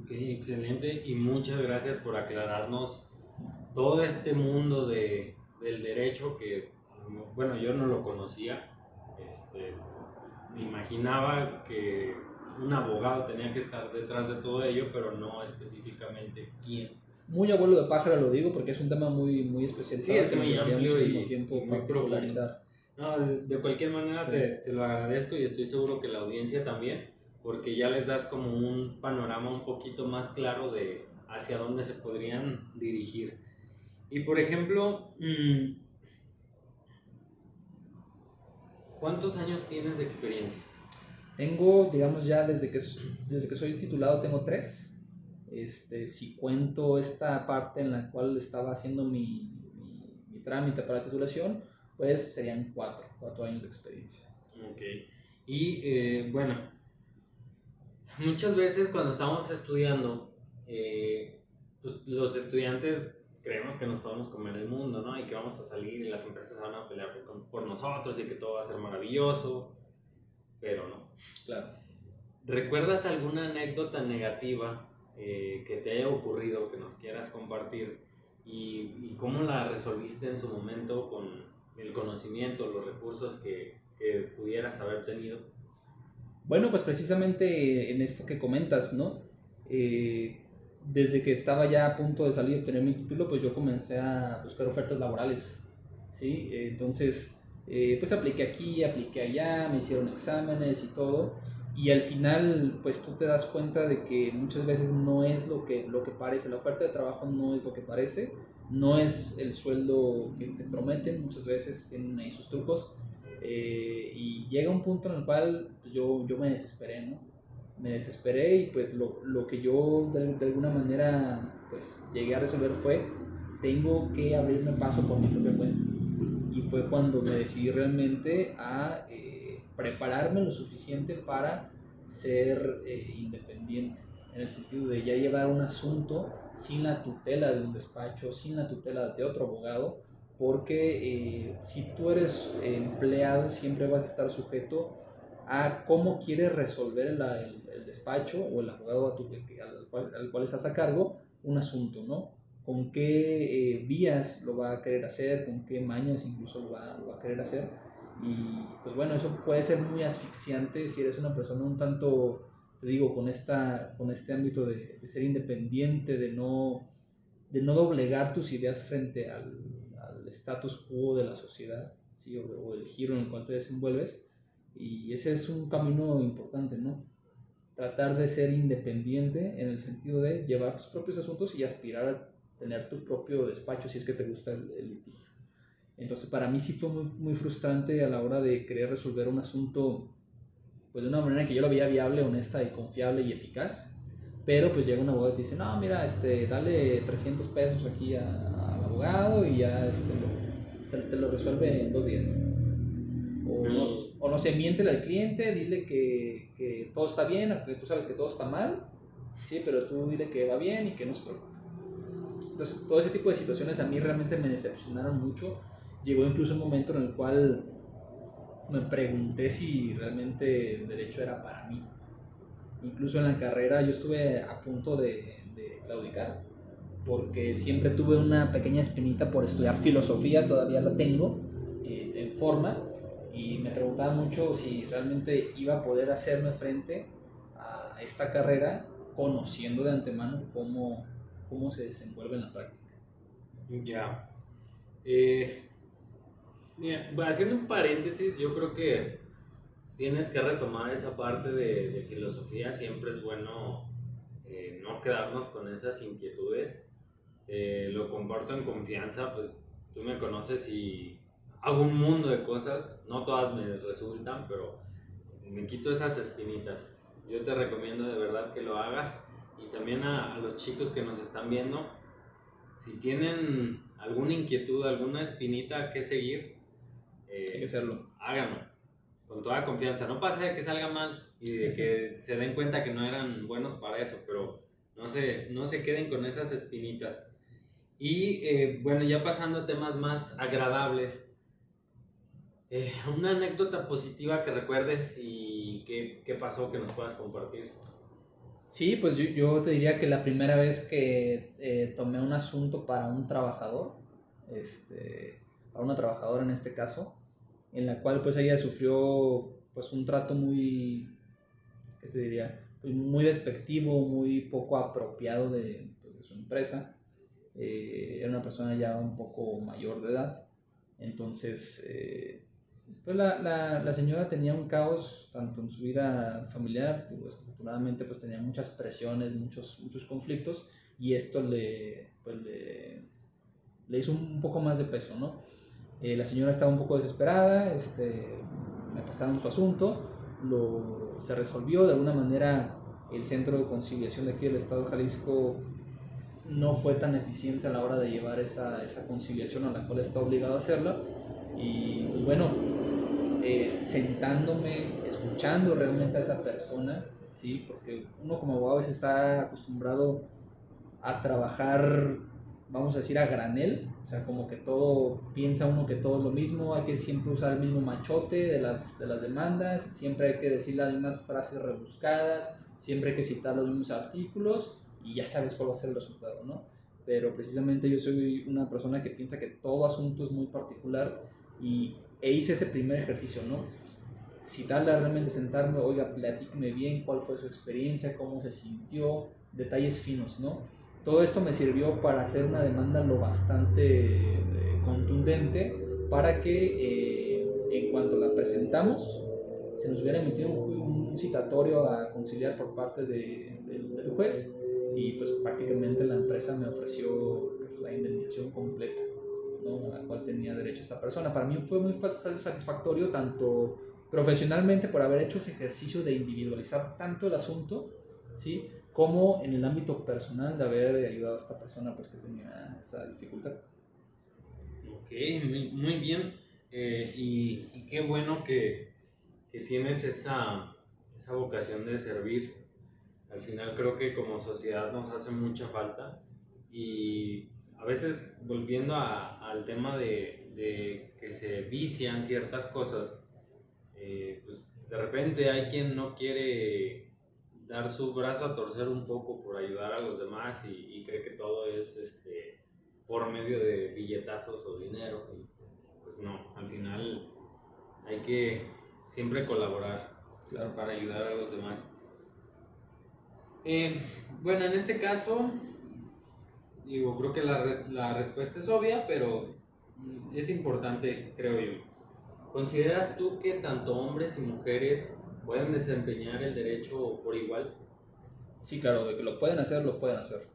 Ok, excelente, y muchas gracias por aclararnos todo este mundo del derecho que, bueno, yo no lo conocía. Me imaginaba que un abogado tenía que estar detrás de todo ello, pero no específicamente quién. Muy abuelo de pájaro lo digo porque es un tema muy, muy especializado. Sí, es que muy amplio muchísimo tiempo y muy particularizar. No, de cualquier manera Sí. te lo agradezco y estoy seguro que la audiencia también, porque ya les das como un panorama un poquito más claro de hacia dónde se podrían dirigir. Y por ejemplo, ¿cuántos años tienes de experiencia? Tengo, digamos, ya desde que soy titulado tengo 3. Si cuento esta parte en la cual estaba haciendo mi trámite para la titulación, pues serían 4 años de experiencia. Ok. Y bueno, muchas veces cuando estamos estudiando, pues los estudiantes creemos que nos podemos comer el mundo, ¿no? Y que vamos a salir y las empresas van a pelear por nosotros y que todo va a ser maravilloso, pero no. Claro. ¿Recuerdas alguna anécdota negativa que te haya ocurrido, que nos quieras compartir? Y cómo la resolviste en su momento con el conocimiento, los recursos que que pudieras haber tenido? Bueno, pues precisamente en esto que comentas, ¿no? Desde que estaba ya a punto de salir y obtener mi título, pues yo comencé a buscar ofertas laborales, ¿sí? Entonces, pues apliqué aquí, apliqué allá, me hicieron exámenes y todo, y al final, pues tú te das cuenta de que muchas veces no es lo que parece, la oferta de trabajo no es lo que parece, no es el sueldo que te prometen, muchas veces tienen ahí sus trucos, y llega un punto en el cual pues, yo me desesperé, ¿no? Me desesperé y pues lo que yo de alguna manera pues llegué a resolver fue, tengo que abrirme paso por mi propia cuenta. Y fue cuando me decidí realmente a prepararme lo suficiente para ser independiente, en el sentido de ya llevar un asunto sin la tutela de un despacho, sin la tutela de otro abogado, porque si tú eres empleado siempre vas a estar sujeto a cómo quieres resolver el despacho o el abogado al cual estás a cargo un asunto, ¿no? Con qué vías lo va a querer hacer, con qué mañas incluso lo va a querer hacer. Y pues bueno, eso puede ser muy asfixiante si eres una persona un tanto, te digo, con este ámbito de ser independiente, de no doblegar tus ideas frente al status quo de la sociedad, ¿sí? O el giro en el cual te desenvuelves. Y ese es un camino importante, ¿no? Tratar de ser independiente en el sentido de llevar tus propios asuntos y aspirar a tener tu propio despacho si es que te gusta el litigio. Entonces para mí sí fue muy frustrante a la hora de querer resolver un asunto pues de una manera que yo lo veía viable, honesta y confiable y eficaz, pero pues llega un abogado y te dice, no, mira, dale 300 pesos aquí al abogado y ya te lo resuelve en 2 días. O no sé, miéntele al cliente, dile que todo está bien, aunque tú sabes que todo está mal, sí, pero tú dile que va bien y que no se preocupe. Entonces, todo ese tipo de situaciones a mí realmente me decepcionaron mucho. Llegó incluso un momento en el cual me pregunté si realmente el derecho era para mí. Incluso en la carrera yo estuve a punto de claudicar, porque siempre tuve una pequeña espinita por estudiar filosofía, todavía la tengo en forma, y me preguntaba mucho si realmente iba a poder hacerme frente a esta carrera conociendo de antemano cómo se desenvuelve en la práctica. Ya. Mira, haciendo un paréntesis, yo creo que tienes que retomar esa parte de filosofía. Siempre es bueno no quedarnos con esas inquietudes. Lo comparto en confianza, pues tú me conoces y hago un mundo de cosas. No todas me resultan, pero me quito esas espinitas. Yo te recomiendo de verdad que lo hagas. Y también a los chicos que nos están viendo, si tienen alguna inquietud, alguna espinita que seguir, Hay que hacerlo. háganlo con toda confianza. No pasa de que salga mal y de que se den cuenta que no eran buenos para eso, pero no se queden con esas espinitas. Y bueno, ya pasando a temas más agradables, una anécdota positiva que recuerdes y qué pasó que nos puedas compartir. Sí, pues yo te diría que la primera vez que tomé un asunto para un trabajador, para una trabajadora en este caso, en la cual pues ella sufrió pues un trato muy, ¿qué te diría? Pues, muy despectivo, muy poco apropiado pues, de su empresa. Era una persona ya un poco mayor de edad, entonces pues la señora tenía un caos tanto en su vida familiar, pues afortunadamente pues tenía muchas presiones, muchos conflictos, y esto le hizo un poco más de peso, ¿no? La señora estaba un poco desesperada, me pasaron su asunto, se resolvió de alguna manera. El centro de conciliación de aquí del estado de Jalisco no fue tan eficiente a la hora de llevar esa conciliación a la cual está obligado a hacerla, y pues bueno, sentándome, escuchando realmente a esa persona, ¿sí? Porque uno como abogado a veces está acostumbrado a trabajar, vamos a decir, a granel, o sea, como que todo, piensa uno que todo es lo mismo, hay que siempre usar el mismo machote de las demandas, siempre hay que decir las mismas frases rebuscadas, siempre hay que citar los mismos artículos y ya sabes cuál va a ser el resultado, ¿no? Pero precisamente yo soy una persona que piensa que todo asunto es muy particular, e hice ese primer ejercicio, ¿no? citarla, realmente sentarme, oiga, platíqueme bien cuál fue su experiencia, cómo se sintió, detalles finos, ¿no? Todo esto me sirvió para hacer una demanda lo bastante contundente para que en cuanto la presentamos se nos hubiera emitido un citatorio a conciliar por parte del juez y pues prácticamente la empresa me ofreció pues, la indemnización completa, ¿no? A la cual tenía derecho esta persona. Para mí fue muy satisfactorio tanto profesionalmente por haber hecho ese ejercicio de individualizar tanto el asunto, ¿sí? Como en el ámbito personal de haber ayudado a esta persona pues que tenía esa dificultad. Ok, muy bien. Y qué bueno que tienes esa vocación de servir. Al final creo que como sociedad nos hace mucha falta y a veces volviendo al tema de que se vician ciertas cosas, pues de repente hay quien no quiere dar su brazo a torcer un poco por ayudar a los demás y cree que todo es por medio de billetazos o dinero. Y pues no, al final hay que siempre colaborar, claro, para ayudar a los demás. Bueno, en este caso, digo, creo que la respuesta es obvia, pero es importante, creo yo. ¿Consideras tú que tanto hombres y mujeres pueden desempeñar el derecho por igual? Sí, claro, de que lo pueden hacer, lo pueden hacer.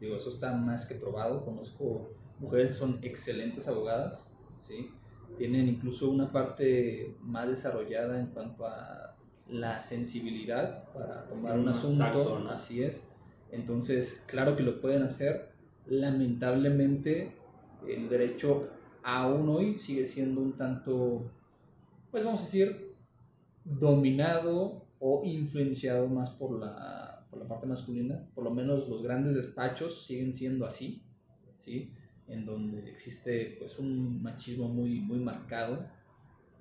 Digo, eso está más que probado. Conozco mujeres que son excelentes abogadas, ¿sí? Tienen incluso una parte más desarrollada en cuanto a la sensibilidad para tomar un asunto, tacto, ¿no? así es. Entonces, claro que lo pueden hacer. Lamentablemente, el derecho aún hoy sigue siendo un tanto, pues vamos a decir, dominado o influenciado más por la parte masculina. Por lo menos los grandes despachos siguen siendo así, ¿sí? En donde existe pues un machismo muy marcado,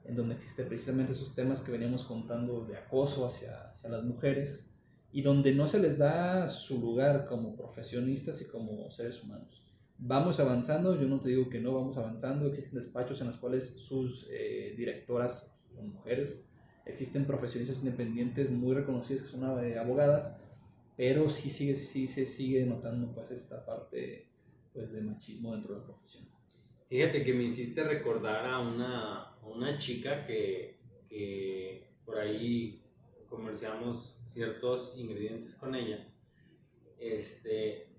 en donde existe precisamente esos temas que veníamos contando de acoso hacia las mujeres y donde no se les da su lugar como profesionistas y como seres humanos. Vamos avanzando, yo no te digo que no vamos avanzando, existen despachos en los cuales sus directoras son mujeres, existen profesionistas independientes muy reconocidas que son abogadas, pero sí se sigue notando pues esta parte pues de machismo dentro de la profesión. Fíjate que me hiciste recordar a una chica que por ahí comerciamos ciertos ingredientes con ella.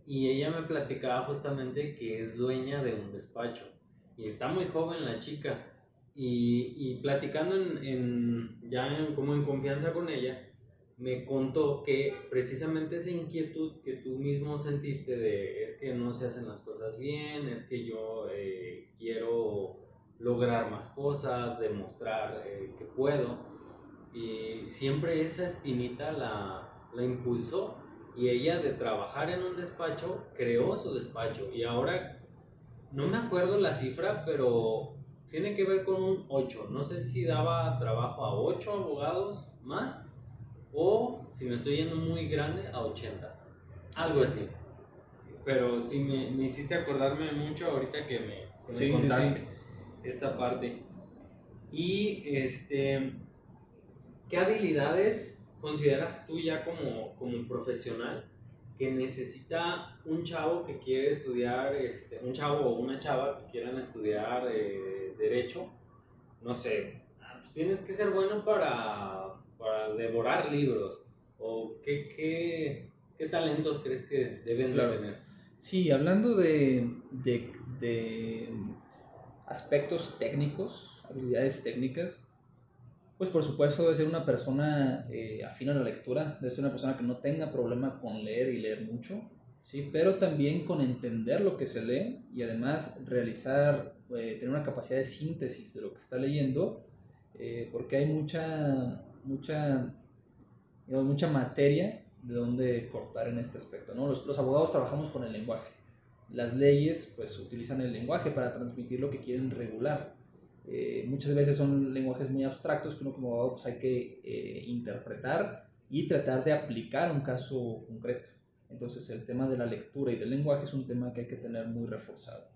Y ella me platicaba justamente que es dueña de un despacho. Y está muy joven la chica. Y platicando como en confianza con ella, me contó que precisamente esa inquietud que tú mismo sentiste de es que no se hacen las cosas bien, es que yo quiero lograr más cosas, demostrar que puedo, y siempre esa espinita la impulsó, y ella de trabajar en un despacho creó su despacho y ahora no me acuerdo la cifra, pero tiene que ver con un 8. No sé si daba trabajo a 8 abogados más o si me estoy yendo muy grande a 80. Algo así. Pero sí me hiciste acordarme mucho ahorita que me contaste esta parte. Y ¿qué habilidades consideras tú ya como profesional que necesita un chavo que quiere estudiar, un chavo o una chava que quieran estudiar derecho? No sé, pues tienes que ser bueno para devorar libros. ¿O qué talentos crees que deben de tener? Sí, hablando de aspectos técnicos, habilidades técnicas, pues por supuesto debe ser una persona afín a la lectura, debe ser una persona que no tenga problema con leer y leer mucho, ¿sí? Pero también con entender lo que se lee y además realizar, tener una capacidad de síntesis de lo que está leyendo, porque hay mucha materia de donde cortar en este aspecto, ¿no? Los abogados trabajamos con el lenguaje. Las leyes pues utilizan el lenguaje para transmitir lo que quieren regular. Muchas veces son lenguajes muy abstractos que uno como abogado pues hay que interpretar y tratar de aplicar a un caso concreto. Entonces el tema de la lectura y del lenguaje es un tema que hay que tener muy reforzado.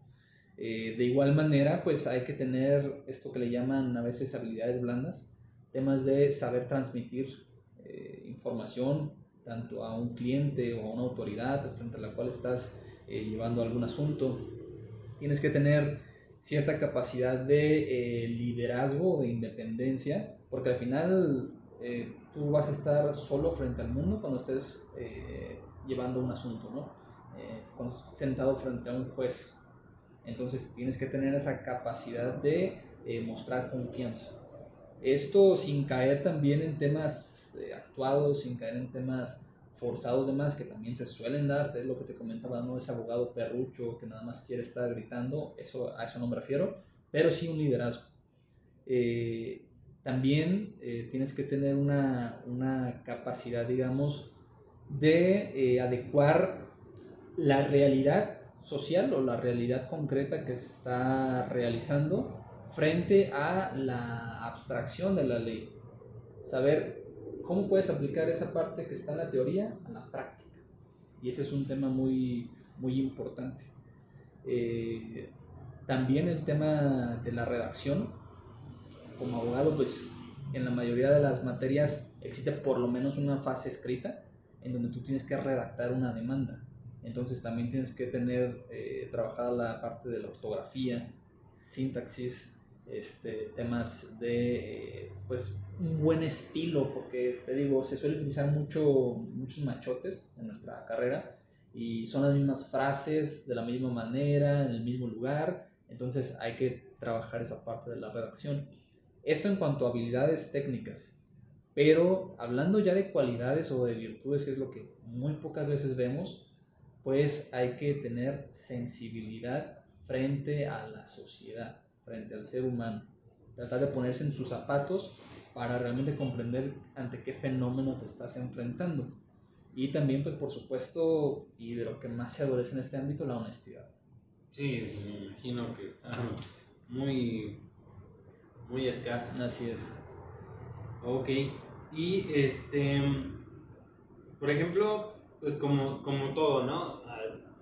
De igual manera pues hay que tener esto que le llaman a veces habilidades blandas, temas de saber transmitir información tanto a un cliente o a una autoridad frente a la cual estás llevando algún asunto. Tienes que tener cierta capacidad de liderazgo, de independencia, porque al final tú vas a estar solo frente al mundo cuando estés llevando un asunto, ¿no? Cuando estés sentado frente a un juez. Entonces tienes que tener esa capacidad de mostrar confianza. Esto sin caer también en temas actuados, sin caer en temas forzados de más, que también se suelen dar, es lo que te comentaba, no ese abogado perrucho que nada más quiere estar gritando, a eso no me refiero, pero sí un liderazgo. También tienes que tener una capacidad, digamos, de adecuar la realidad social o la realidad concreta que se está realizando frente a la abstracción de la ley. Saber cómo puedes aplicar esa parte que está en la teoría a la práctica. Y ese es un tema muy, muy importante. También el tema de la redacción. Como abogado, pues en la mayoría de las materias existe por lo menos una fase escrita en donde tú tienes que redactar una demanda. Entonces también tienes que tener trabajada la parte de la ortografía, sintaxis, temas de pues un buen estilo, porque te digo, se suele utilizar muchos machotes en nuestra carrera y son las mismas frases de la misma manera, en el mismo lugar, entonces hay que trabajar esa parte de la redacción. Esto en cuanto a habilidades técnicas, pero hablando ya de cualidades o de virtudes, que es lo que muy pocas veces vemos, pues hay que tener sensibilidad frente a la sociedad, frente al ser humano. Tratar de ponerse en sus zapatos para realmente comprender ante qué fenómeno te estás enfrentando. Y también, pues por supuesto, y de lo que más se adolece en este ámbito, la honestidad. Sí, me imagino que está muy, muy escasa. Así es. Ok, y por ejemplo, pues como todo, ¿no?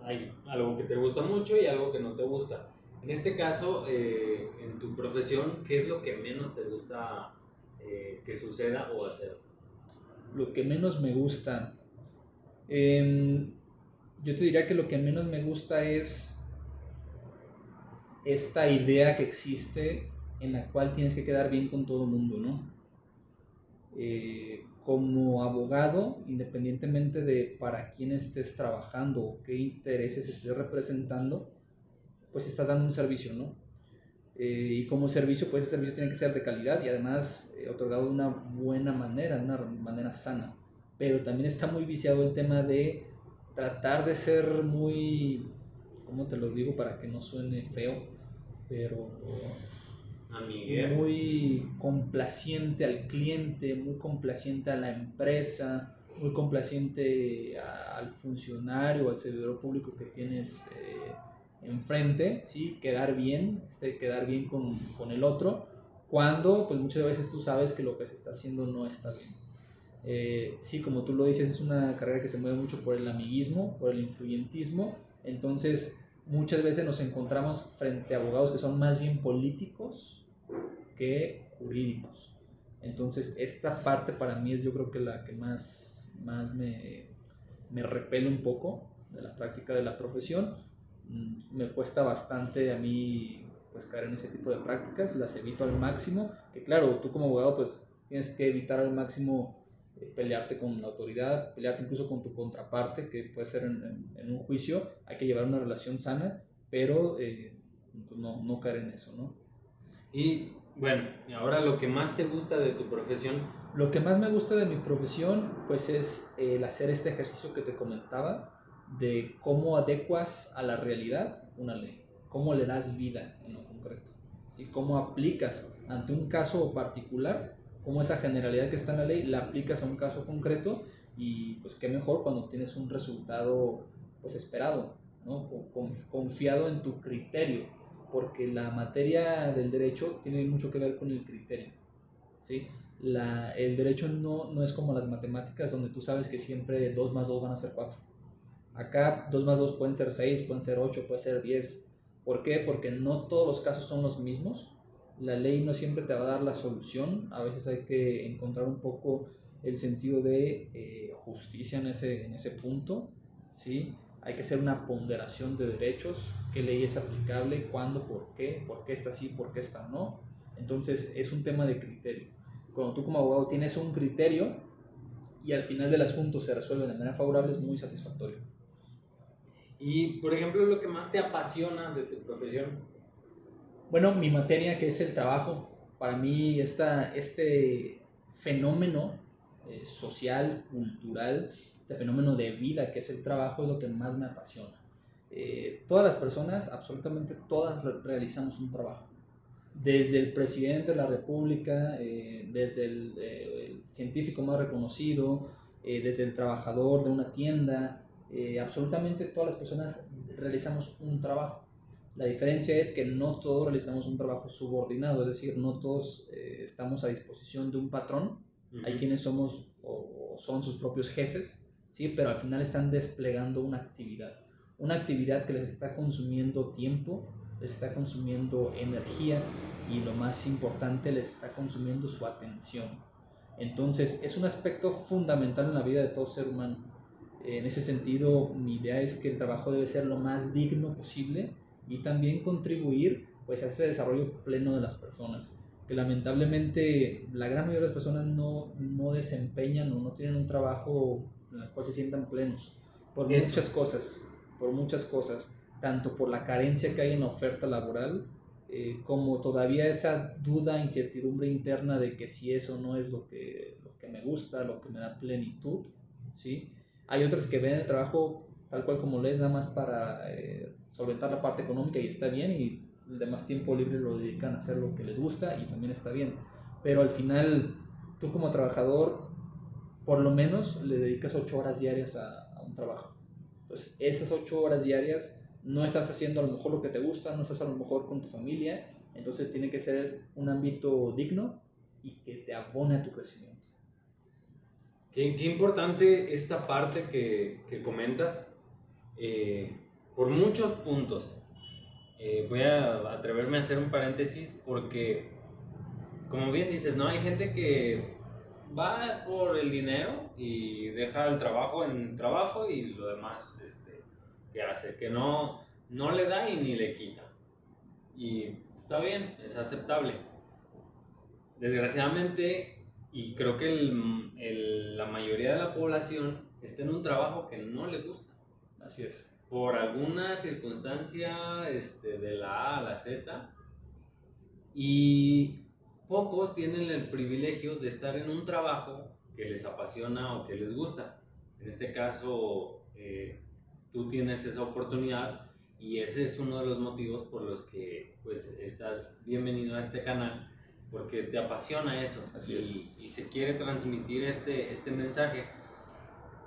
Hay algo que te gusta mucho y algo que no te gusta. En este caso, en tu profesión, ¿qué es lo que menos te gusta que suceda o hacer? Lo que menos me gusta, yo te diría que lo que menos me gusta es esta idea que existe en la cual tienes que quedar bien con todo el mundo, ¿no? Como abogado, independientemente de para quién estés trabajando o qué intereses estés representando, pues estás dando un servicio, ¿no? Y como servicio, pues ese servicio tiene que ser de calidad y además otorgado de una buena manera, de una manera sana. Pero también está muy viciado el tema de tratar de ser muy, ¿cómo te lo digo para que no suene feo? Pero Amiguel. muy complaciente al cliente, muy complaciente a la empresa, muy complaciente al funcionario, al servidor público que tienes enfrente, ¿sí? Quedar bien, quedar bien con el otro, cuando pues muchas veces tú sabes que lo que se está haciendo no está bien. Sí, como tú lo dices, es una carrera que se mueve mucho por el amiguismo, por el influyentismo, entonces muchas veces nos encontramos frente a abogados que son más bien políticos que jurídicos. Entonces, esta parte para mí es yo creo que la que más me repele un poco de la práctica de la profesión. Me cuesta bastante a mí pues caer en ese tipo de prácticas, las evito al máximo, que claro, tú como abogado pues tienes que evitar al máximo pelearte con la autoridad, pelearte incluso con tu contraparte, que puede ser en un juicio, hay que llevar una relación sana, pero pues no caer en eso, ¿no? Y bueno, ahora lo que más te gusta de tu profesión. Lo que más me gusta de mi profesión, pues es el hacer este ejercicio que te comentaba, de cómo adecuas a la realidad una ley, cómo le das vida en lo concreto, ¿sí? Cómo aplicas ante un caso particular, cómo esa generalidad que está en la ley la aplicas a un caso concreto y pues qué mejor cuando tienes un resultado pues esperado, ¿no? Confiado en tu criterio, porque la materia del derecho tiene mucho que ver con el criterio, ¿sí? El derecho no es como las matemáticas, donde tú sabes que siempre 2 más 2 van a ser 4. Acá 2 más 2 pueden ser 6, pueden ser 8, pueden ser 10. ¿Por qué? Porque no todos los casos son los mismos La ley no siempre te va a dar la solución, a veces hay que encontrar un poco el sentido de justicia en ese punto, ¿sí? Hay que hacer una ponderación de derechos, qué ley es aplicable, cuándo, por qué esta sí, por qué esta no. Entonces es un tema de criterio. Cuando tú como abogado tienes un criterio y al final del asunto se resuelve de manera favorable, es muy satisfactorio. Y, por ejemplo, lo que más te apasiona de tu profesión. Bueno, mi materia, que es el trabajo, para mí este fenómeno social, cultural, este fenómeno de vida que es el trabajo es lo que más me apasiona. Todas las personas, absolutamente todas, realizamos un trabajo. Desde el presidente de la República, desde el científico más reconocido, desde el trabajador de una tienda, absolutamente todas las personas realizamos un trabajo. La diferencia es que no todos realizamos un trabajo subordinado, es decir, no todos estamos a disposición de un patrón. Hay quienes somos o son sus propios jefes, ¿sí? Pero al final están desplegando una actividad que les está consumiendo tiempo, les está consumiendo energía y lo más importante, les está consumiendo su atención. Entonces es un aspecto fundamental en la vida de todo ser humano. En ese sentido, mi idea es que el trabajo debe ser lo más digno posible y también contribuir pues, a ese desarrollo pleno de las personas, que lamentablemente la gran mayoría de las personas no desempeñan o no tienen un trabajo en el cual se sientan plenos, por muchas cosas, tanto por la carencia que hay en la oferta laboral, como todavía esa duda, incertidumbre interna de que si eso no es lo que me gusta, lo que me da plenitud, ¿sí? Hay otras que ven el trabajo tal cual como lo es, nada más para solventar la parte económica y está bien, y el demás tiempo libre lo dedican a hacer lo que les gusta y también está bien. Pero al final, tú como trabajador, por lo menos le dedicas 8 horas diarias a un trabajo. Entonces, esas 8 horas diarias no estás haciendo a lo mejor lo que te gusta, no estás a lo mejor con tu familia, entonces tiene que ser un ámbito digno y que te abone a tu crecimiento. Qué importante esta parte que comentas, por muchos puntos. Voy a atreverme a hacer un paréntesis porque, como bien dices, ¿no? Hay gente que va por el dinero y deja el trabajo en trabajo y lo demás que hace, que no le da y ni le quita. Y está bien, es aceptable. Desgraciadamente, y creo que la mayoría de la población está en un trabajo que no le gusta. Así es. Por alguna circunstancia de la A a la Z, y pocos tienen el privilegio de estar en un trabajo que les apasiona o que les gusta. En este caso, tú tienes esa oportunidad y ese es uno de los motivos por los que pues estás bienvenido a este canal, porque te apasiona eso. Y se quiere transmitir este mensaje.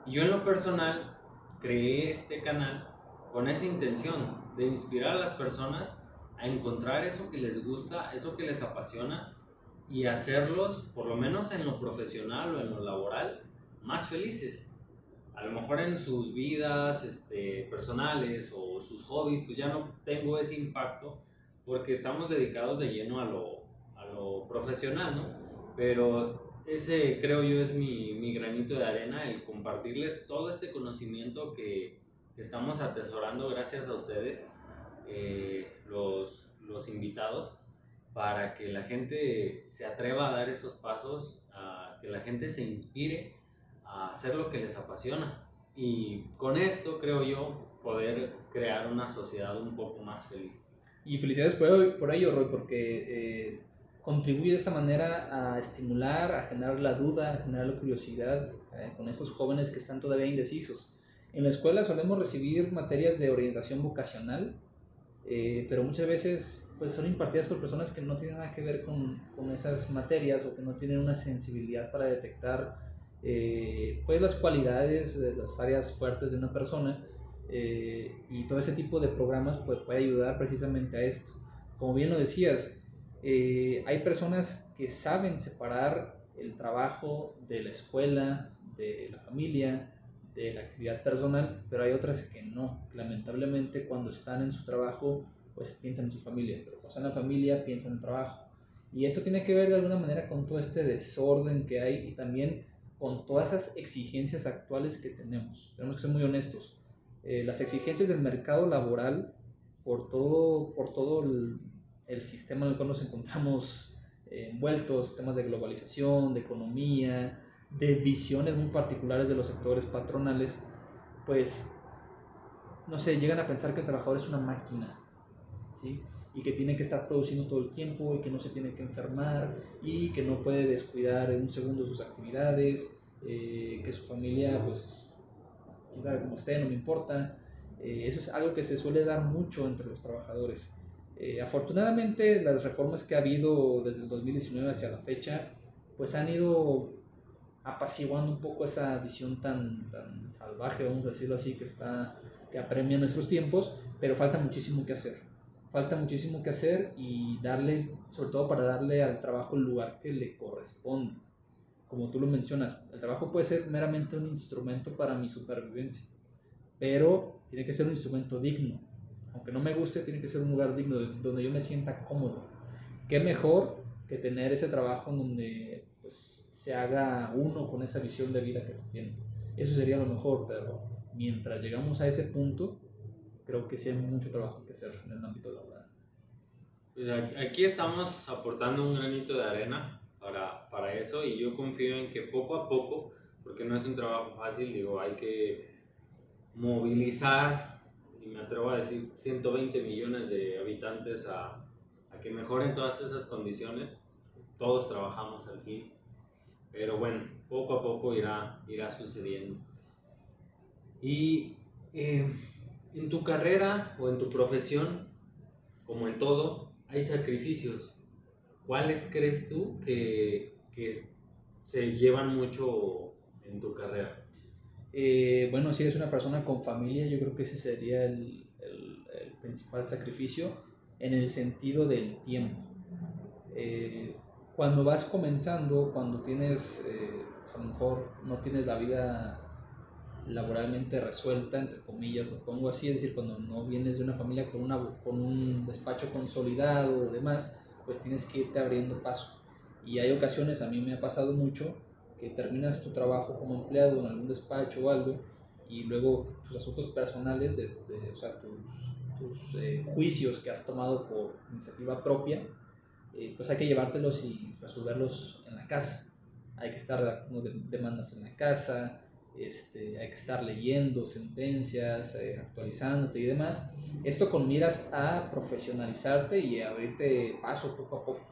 Yo en lo personal creé este canal con esa intención de inspirar a las personas a encontrar eso que les gusta, eso que les apasiona, y hacerlos, por lo menos en lo profesional o en lo laboral, más felices. A lo mejor en sus vidas personales o sus hobbies, pues ya no tengo ese impacto porque estamos dedicados de lleno a lo profesional, ¿no? Pero ese creo yo es mi granito de arena, el compartirles todo este conocimiento que estamos atesorando gracias a ustedes, los invitados, para que la gente se atreva a dar esos pasos, a que la gente se inspire a hacer lo que les apasiona. Y con esto creo yo poder crear una sociedad un poco más feliz. Y felicidades por ello, Roy, porque contribuye de esta manera a estimular, a generar la duda, a generar la curiosidad con estos jóvenes que están todavía indecisos. En la escuela solemos recibir materias de orientación vocacional, pero muchas veces pues, son impartidas por personas que no tienen nada que ver con esas materias o que no tienen una sensibilidad para detectar pues, las cualidades, las áreas fuertes de una persona. Y todo ese tipo de programas pues, puede ayudar precisamente a esto. Como bien lo decías, hay personas que saben separar el trabajo de la escuela, de la familia, de la actividad personal, pero hay otras que no. Lamentablemente cuando están en su trabajo pues piensan en su familia, pero cuando están en la familia piensan en el trabajo. Y esto tiene que ver de alguna manera con todo este desorden que hay y también con todas esas exigencias actuales que tenemos. Tenemos que ser muy honestos. Las exigencias del mercado laboral, por todo el sistema en el cual nos encontramos envueltos, temas de globalización, de economía, de visiones muy particulares de los sectores patronales, pues, no sé, llegan a pensar que el trabajador es una máquina, ¿sí? Y que tiene que estar produciendo todo el tiempo y que no se tiene que enfermar y que no puede descuidar en un segundo sus actividades, que su familia, pues, quién como esté, no me importa. Eso es algo que se suele dar mucho entre los trabajadores. Afortunadamente, las reformas que ha habido desde el 2019 hacia la fecha, pues han ido apaciguando un poco esa visión tan salvaje, vamos a decirlo así, que apremia nuestros tiempos, pero falta muchísimo que hacer. Falta muchísimo que hacer y darle, sobre todo para darle al trabajo el lugar que le corresponde. Como tú lo mencionas, el trabajo puede ser meramente un instrumento para mi supervivencia, pero tiene que ser un instrumento digno. Aunque no me guste, tiene que ser un lugar digno donde yo me sienta cómodo. ¿Qué mejor que tener ese trabajo en donde pues, se haga uno con esa visión de vida que tú tienes? Eso sería lo mejor, pero mientras llegamos a ese punto, creo que sí hay mucho trabajo que hacer en el ámbito laboral. Pues aquí estamos aportando un granito de arena para eso, y yo confío en que poco a poco, porque no es un trabajo fácil, digo, hay que movilizar, y me atrevo a decir 120 millones de habitantes a que mejoren todas esas condiciones. Todos trabajamos al fin, pero bueno, poco a poco irá sucediendo. Y eh, en tu carrera o en tu profesión, como en todo, hay sacrificios. ¿Cuáles crees tú que se llevan mucho en tu carrera? Bueno, si eres una persona con familia, yo creo que ese sería el principal sacrificio en el sentido del tiempo. Eh, Cuando vas comenzando, cuando tienes, a lo mejor no tienes la vida laboralmente resuelta, entre comillas, lo pongo así, es decir, cuando no vienes de una familia con un despacho consolidado o demás, pues tienes que irte abriendo paso. Y hay ocasiones, a mí me ha pasado mucho, que terminas tu trabajo como empleado en algún despacho o algo, y luego tus asuntos personales, o sea, tus juicios que has tomado por iniciativa propia, pues hay que llevártelos y resolverlos en la casa. Hay que estar redactando demandas en la casa, hay que estar leyendo sentencias, actualizándote y demás. Esto con miras a profesionalizarte y a abrirte paso poco a poco.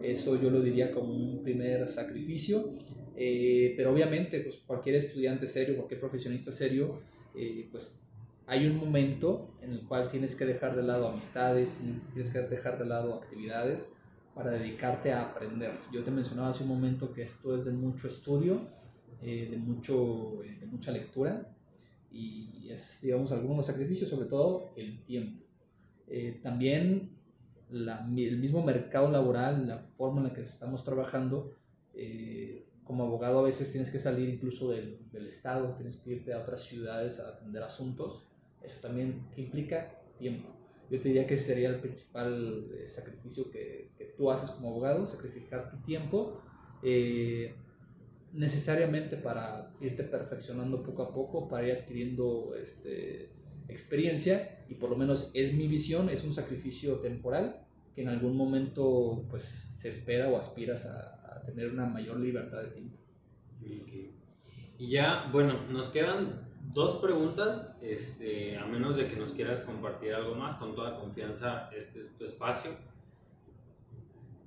Eso yo lo diría como un primer sacrificio, pero obviamente pues cualquier estudiante serio, cualquier profesionista serio, pues hay un momento en el cual tienes que dejar de lado amistades, tienes que dejar de lado actividades para dedicarte a aprender. Yo te mencionaba hace un momento que esto es de mucho estudio, de mucha lectura, y es, digamos, algunos sacrificios, sobre todo el tiempo. También el mismo mercado laboral, la forma en la que estamos trabajando, como abogado a veces tienes que salir incluso del estado, tienes que irte a otras ciudades a atender asuntos, eso también que implica tiempo. Yo te diría que ese sería el principal sacrificio que tú haces como abogado, sacrificar tu tiempo, necesariamente para irte perfeccionando poco a poco, para ir adquiriendo experiencia, y por lo menos es mi visión, es un sacrificio temporal que en algún momento pues se espera o aspiras a tener una mayor libertad de tiempo. Okay. Y ya, bueno, nos quedan dos preguntas, a menos de que nos quieras compartir algo más, con toda confianza, este es tu espacio.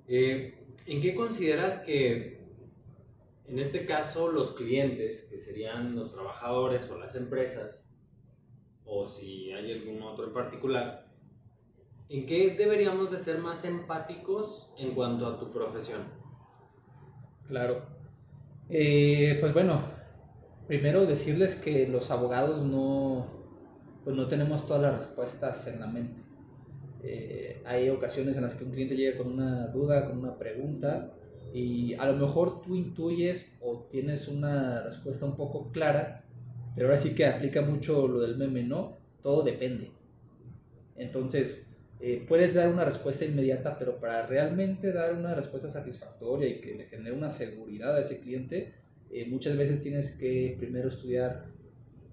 ¿En qué consideras que, en este caso, los clientes, que serían los trabajadores o las empresas, o si hay algún otro en particular, en qué deberíamos de ser más empáticos en cuanto a tu profesión? Claro. Pues bueno, primero decirles que los abogados pues no tenemos todas las respuestas en la mente. Hay ocasiones en las que un cliente llega con una duda, con una pregunta, y a lo mejor tú intuyes o tienes una respuesta un poco clara, pero ahora sí que aplica mucho lo del meme, ¿no? Todo depende. Entonces, puedes dar una respuesta inmediata, pero para realmente dar una respuesta satisfactoria y que le genere una seguridad a ese cliente, muchas veces tienes que primero estudiar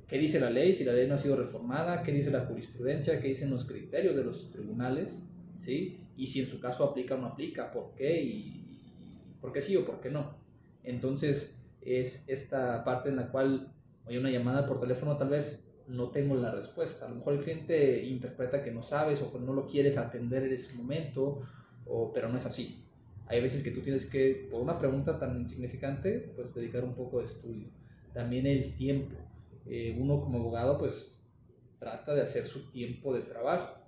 qué dice la ley, si la ley no ha sido reformada, qué dice la jurisprudencia, qué dicen los criterios de los tribunales, ¿sí? Y si en su caso aplica o no aplica, por qué y por qué sí o por qué no. Entonces es esta parte en la cual hay una llamada por teléfono, tal vez no tengo la respuesta. A lo mejor el cliente interpreta que no sabes o que no lo quieres atender en ese momento, pero no es así. Hay veces que tú tienes que, por una pregunta tan insignificante, pues dedicar un poco de estudio. También el tiempo. Uno como abogado pues trata de hacer su tiempo de trabajo,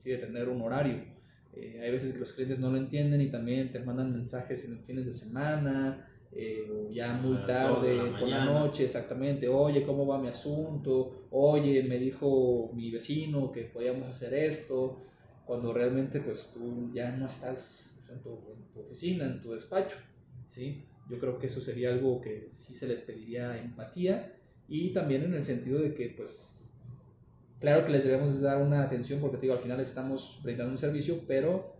¿sí? De tener un horario. Hay veces que los clientes no lo entienden y también te mandan mensajes en los fines de semana, o ya muy tarde, por la noche, exactamente. Oye, ¿cómo va mi asunto? Oye, me dijo mi vecino que podíamos hacer esto, cuando realmente pues tú ya no estás en tu oficina, en tu despacho, ¿sí? Yo creo que eso sería algo que sí se les pediría empatía, y también en el sentido de que pues claro que les debemos dar una atención porque te digo, al final estamos brindando un servicio, pero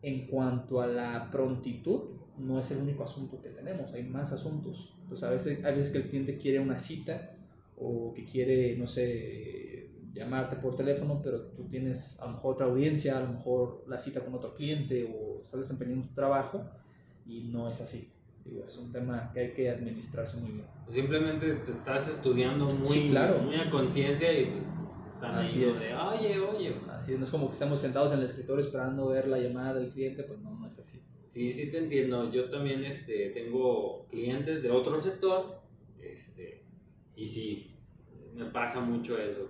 en cuanto a la prontitud, no es el único asunto que tenemos, hay más asuntos. Entonces hay veces que el cliente quiere una cita o que quiere, no sé, llamarte por teléfono, pero tú tienes a lo mejor otra audiencia, a lo mejor la cita con otro cliente o estás desempeñando tu trabajo y no es así. Digo, es un tema que hay que administrarse muy bien. Simplemente te estás estudiando muy, sí, claro, muy a conciencia y pues están así ahí es. de, oye. Así es, no es como que estamos sentados en el escritorio esperando ver la llamada del cliente, pues no, no es así. Sí, sí te entiendo. Yo también tengo clientes de otro sector, y sí, me pasa mucho eso.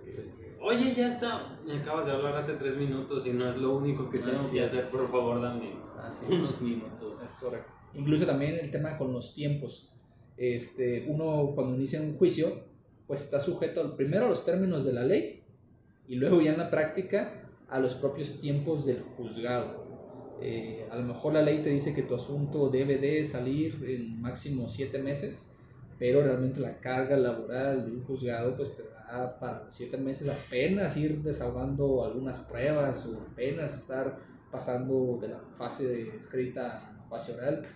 Oye, ya está, me acabas de hablar hace 3 minutos y no es lo único que tengo que hacer, por favor, dame unos minutos. Es correcto. Incluso también el tema con los tiempos. Uno cuando inicia un juicio, pues está sujeto primero a los términos de la ley y luego ya en la práctica a los propios tiempos del juzgado. A lo mejor la ley te dice que tu asunto debe de salir en máximo 7 meses, pero realmente la carga laboral de un juzgado pues te da para los 7 meses apenas ir desahogando algunas pruebas o apenas estar pasando de la fase de escrita a la fase oral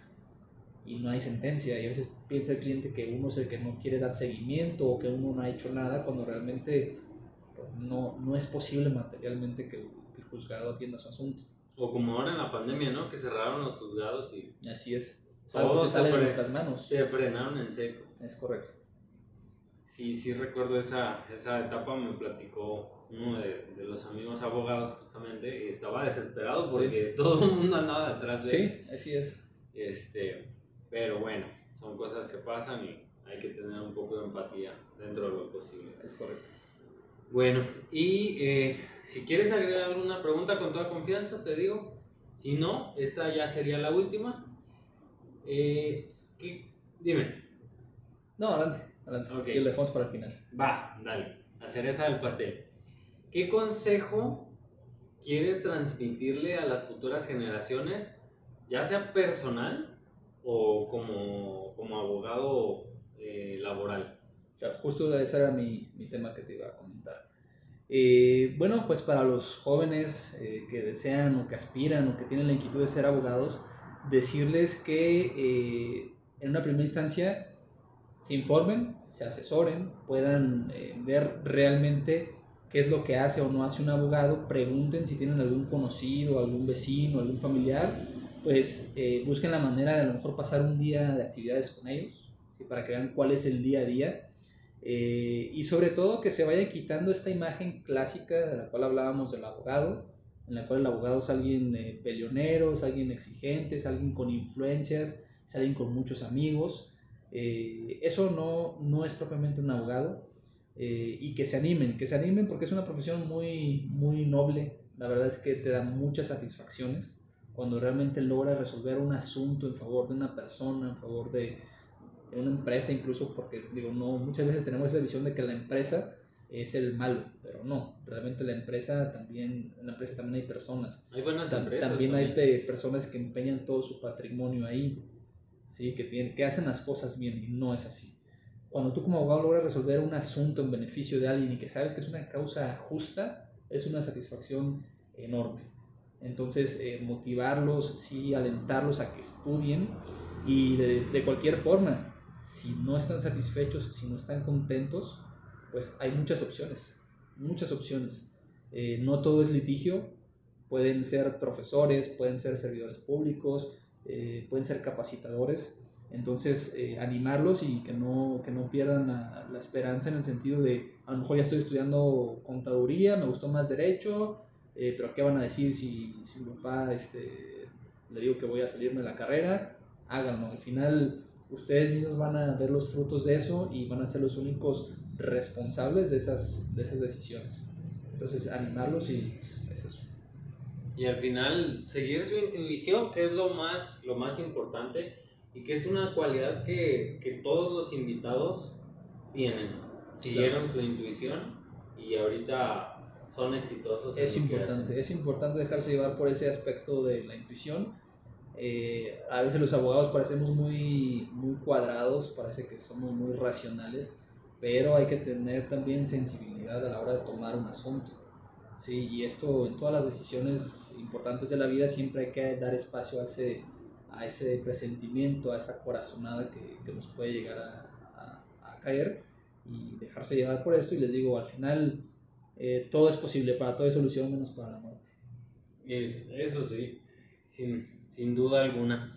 y no hay sentencia. Y a veces piensa el cliente que uno es el que no quiere dar seguimiento o que uno no ha hecho nada cuando realmente pues, no es posible materialmente que el juzgado atienda su asunto. O como ahora en la pandemia, ¿no? Que cerraron los juzgados y... Así es. Algo se sale de nuestras manos. Se frenaron en seco. Es correcto. Sí recuerdo esa etapa, me platicó uno de los amigos abogados justamente y estaba desesperado porque todo el mundo andaba detrás de él. Sí, así es. Pero bueno, son cosas que pasan y hay que tener un poco de empatía dentro de lo posible. Es correcto. Bueno, y si quieres agregar alguna pregunta con toda confianza, te digo. Si no, esta ya sería la última. Dime. No, adelante. Okay. Y lo dejamos para el final. Va, dale. La cereza del pastel. ¿Qué consejo quieres transmitirle a las futuras generaciones, ya sea personal o como abogado laboral? O sea, justo ese era mi tema que te iba a comentar. Bueno, pues para los jóvenes que desean o que aspiran o que tienen la inquietud de ser abogados, decirles que en una primera instancia se informen, se asesoren, puedan ver realmente qué es lo que hace o no hace un abogado, pregunten si tienen algún conocido, algún vecino, algún familiar, pues busquen la manera de a lo mejor pasar un día de actividades con ellos, ¿sí? Para que vean cuál es el día a día. Y sobre todo que se vaya quitando esta imagen clásica de la cual hablábamos del abogado, en la cual el abogado es alguien peleonero, es alguien exigente, es alguien con influencias, es alguien con muchos amigos. Eso no es propiamente un abogado, y que se animen porque es una profesión muy, muy noble. La verdad es que te da muchas satisfacciones cuando realmente logras resolver un asunto en favor de una persona, en favor de una empresa incluso, porque digo, no, muchas veces tenemos esa visión de que la empresa es el malo, pero no, realmente en la empresa también hay personas. Hay buenas empresas. También hay personas que empeñan todo su patrimonio ahí, ¿sí? que hacen las cosas bien, y no es así. Cuando tú como abogado logras resolver un asunto en beneficio de alguien y que sabes que es una causa justa, es una satisfacción enorme. Entonces, motivarlos, sí, alentarlos a que estudien y de cualquier forma, si no están satisfechos, si no están contentos, pues hay muchas opciones, muchas opciones. No todo es litigio, pueden ser profesores, pueden ser servidores públicos, pueden ser capacitadores. Entonces, animarlos y que no pierdan la esperanza en el sentido de, a lo mejor ya estoy estudiando contaduría, me gustó más derecho, pero ¿qué van a decir si mi papá le digo que voy a salirme de la carrera? Háganlo. Al final, ustedes mismos van a ver los frutos de eso y van a ser los únicos responsables de esas decisiones. Entonces, animarlos y pues, es eso. Y al final, seguir su intuición, que es lo más importante y que es una cualidad que todos los invitados tienen. Siguieron su intuición y ahorita son exitosos. Es importante dejarse llevar por ese aspecto de la intuición. A veces los abogados parecemos muy cuadrados, parece que somos muy racionales, pero hay que tener también sensibilidad a la hora de tomar un asunto. Sí, y esto en todas las decisiones importantes de la vida siempre hay que dar espacio a ese presentimiento, a esa corazonada que nos puede llegar a caer y dejarse llevar por esto. Y les digo, al final todo es posible, para todo hay solución menos para la muerte. Eso sí, sin duda alguna.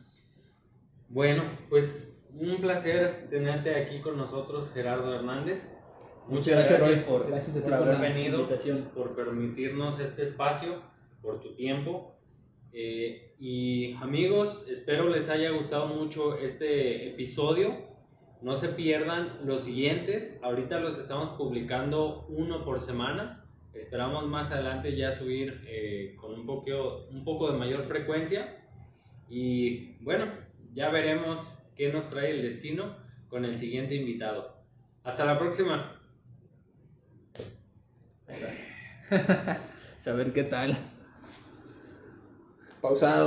Bueno, pues un placer tenerte aquí con nosotros, Gerardo Hernández. Muchas gracias, Roy, por haber venido, por permitirnos este espacio, por tu tiempo. Y amigos, espero les haya gustado mucho este episodio. No se pierdan los siguientes. Ahorita los estamos publicando uno por semana. Esperamos más adelante ya subir con un poco de mayor frecuencia. Y bueno, ya veremos qué nos trae el destino con el siguiente invitado. Hasta la próxima. Saber qué tal. Pausado.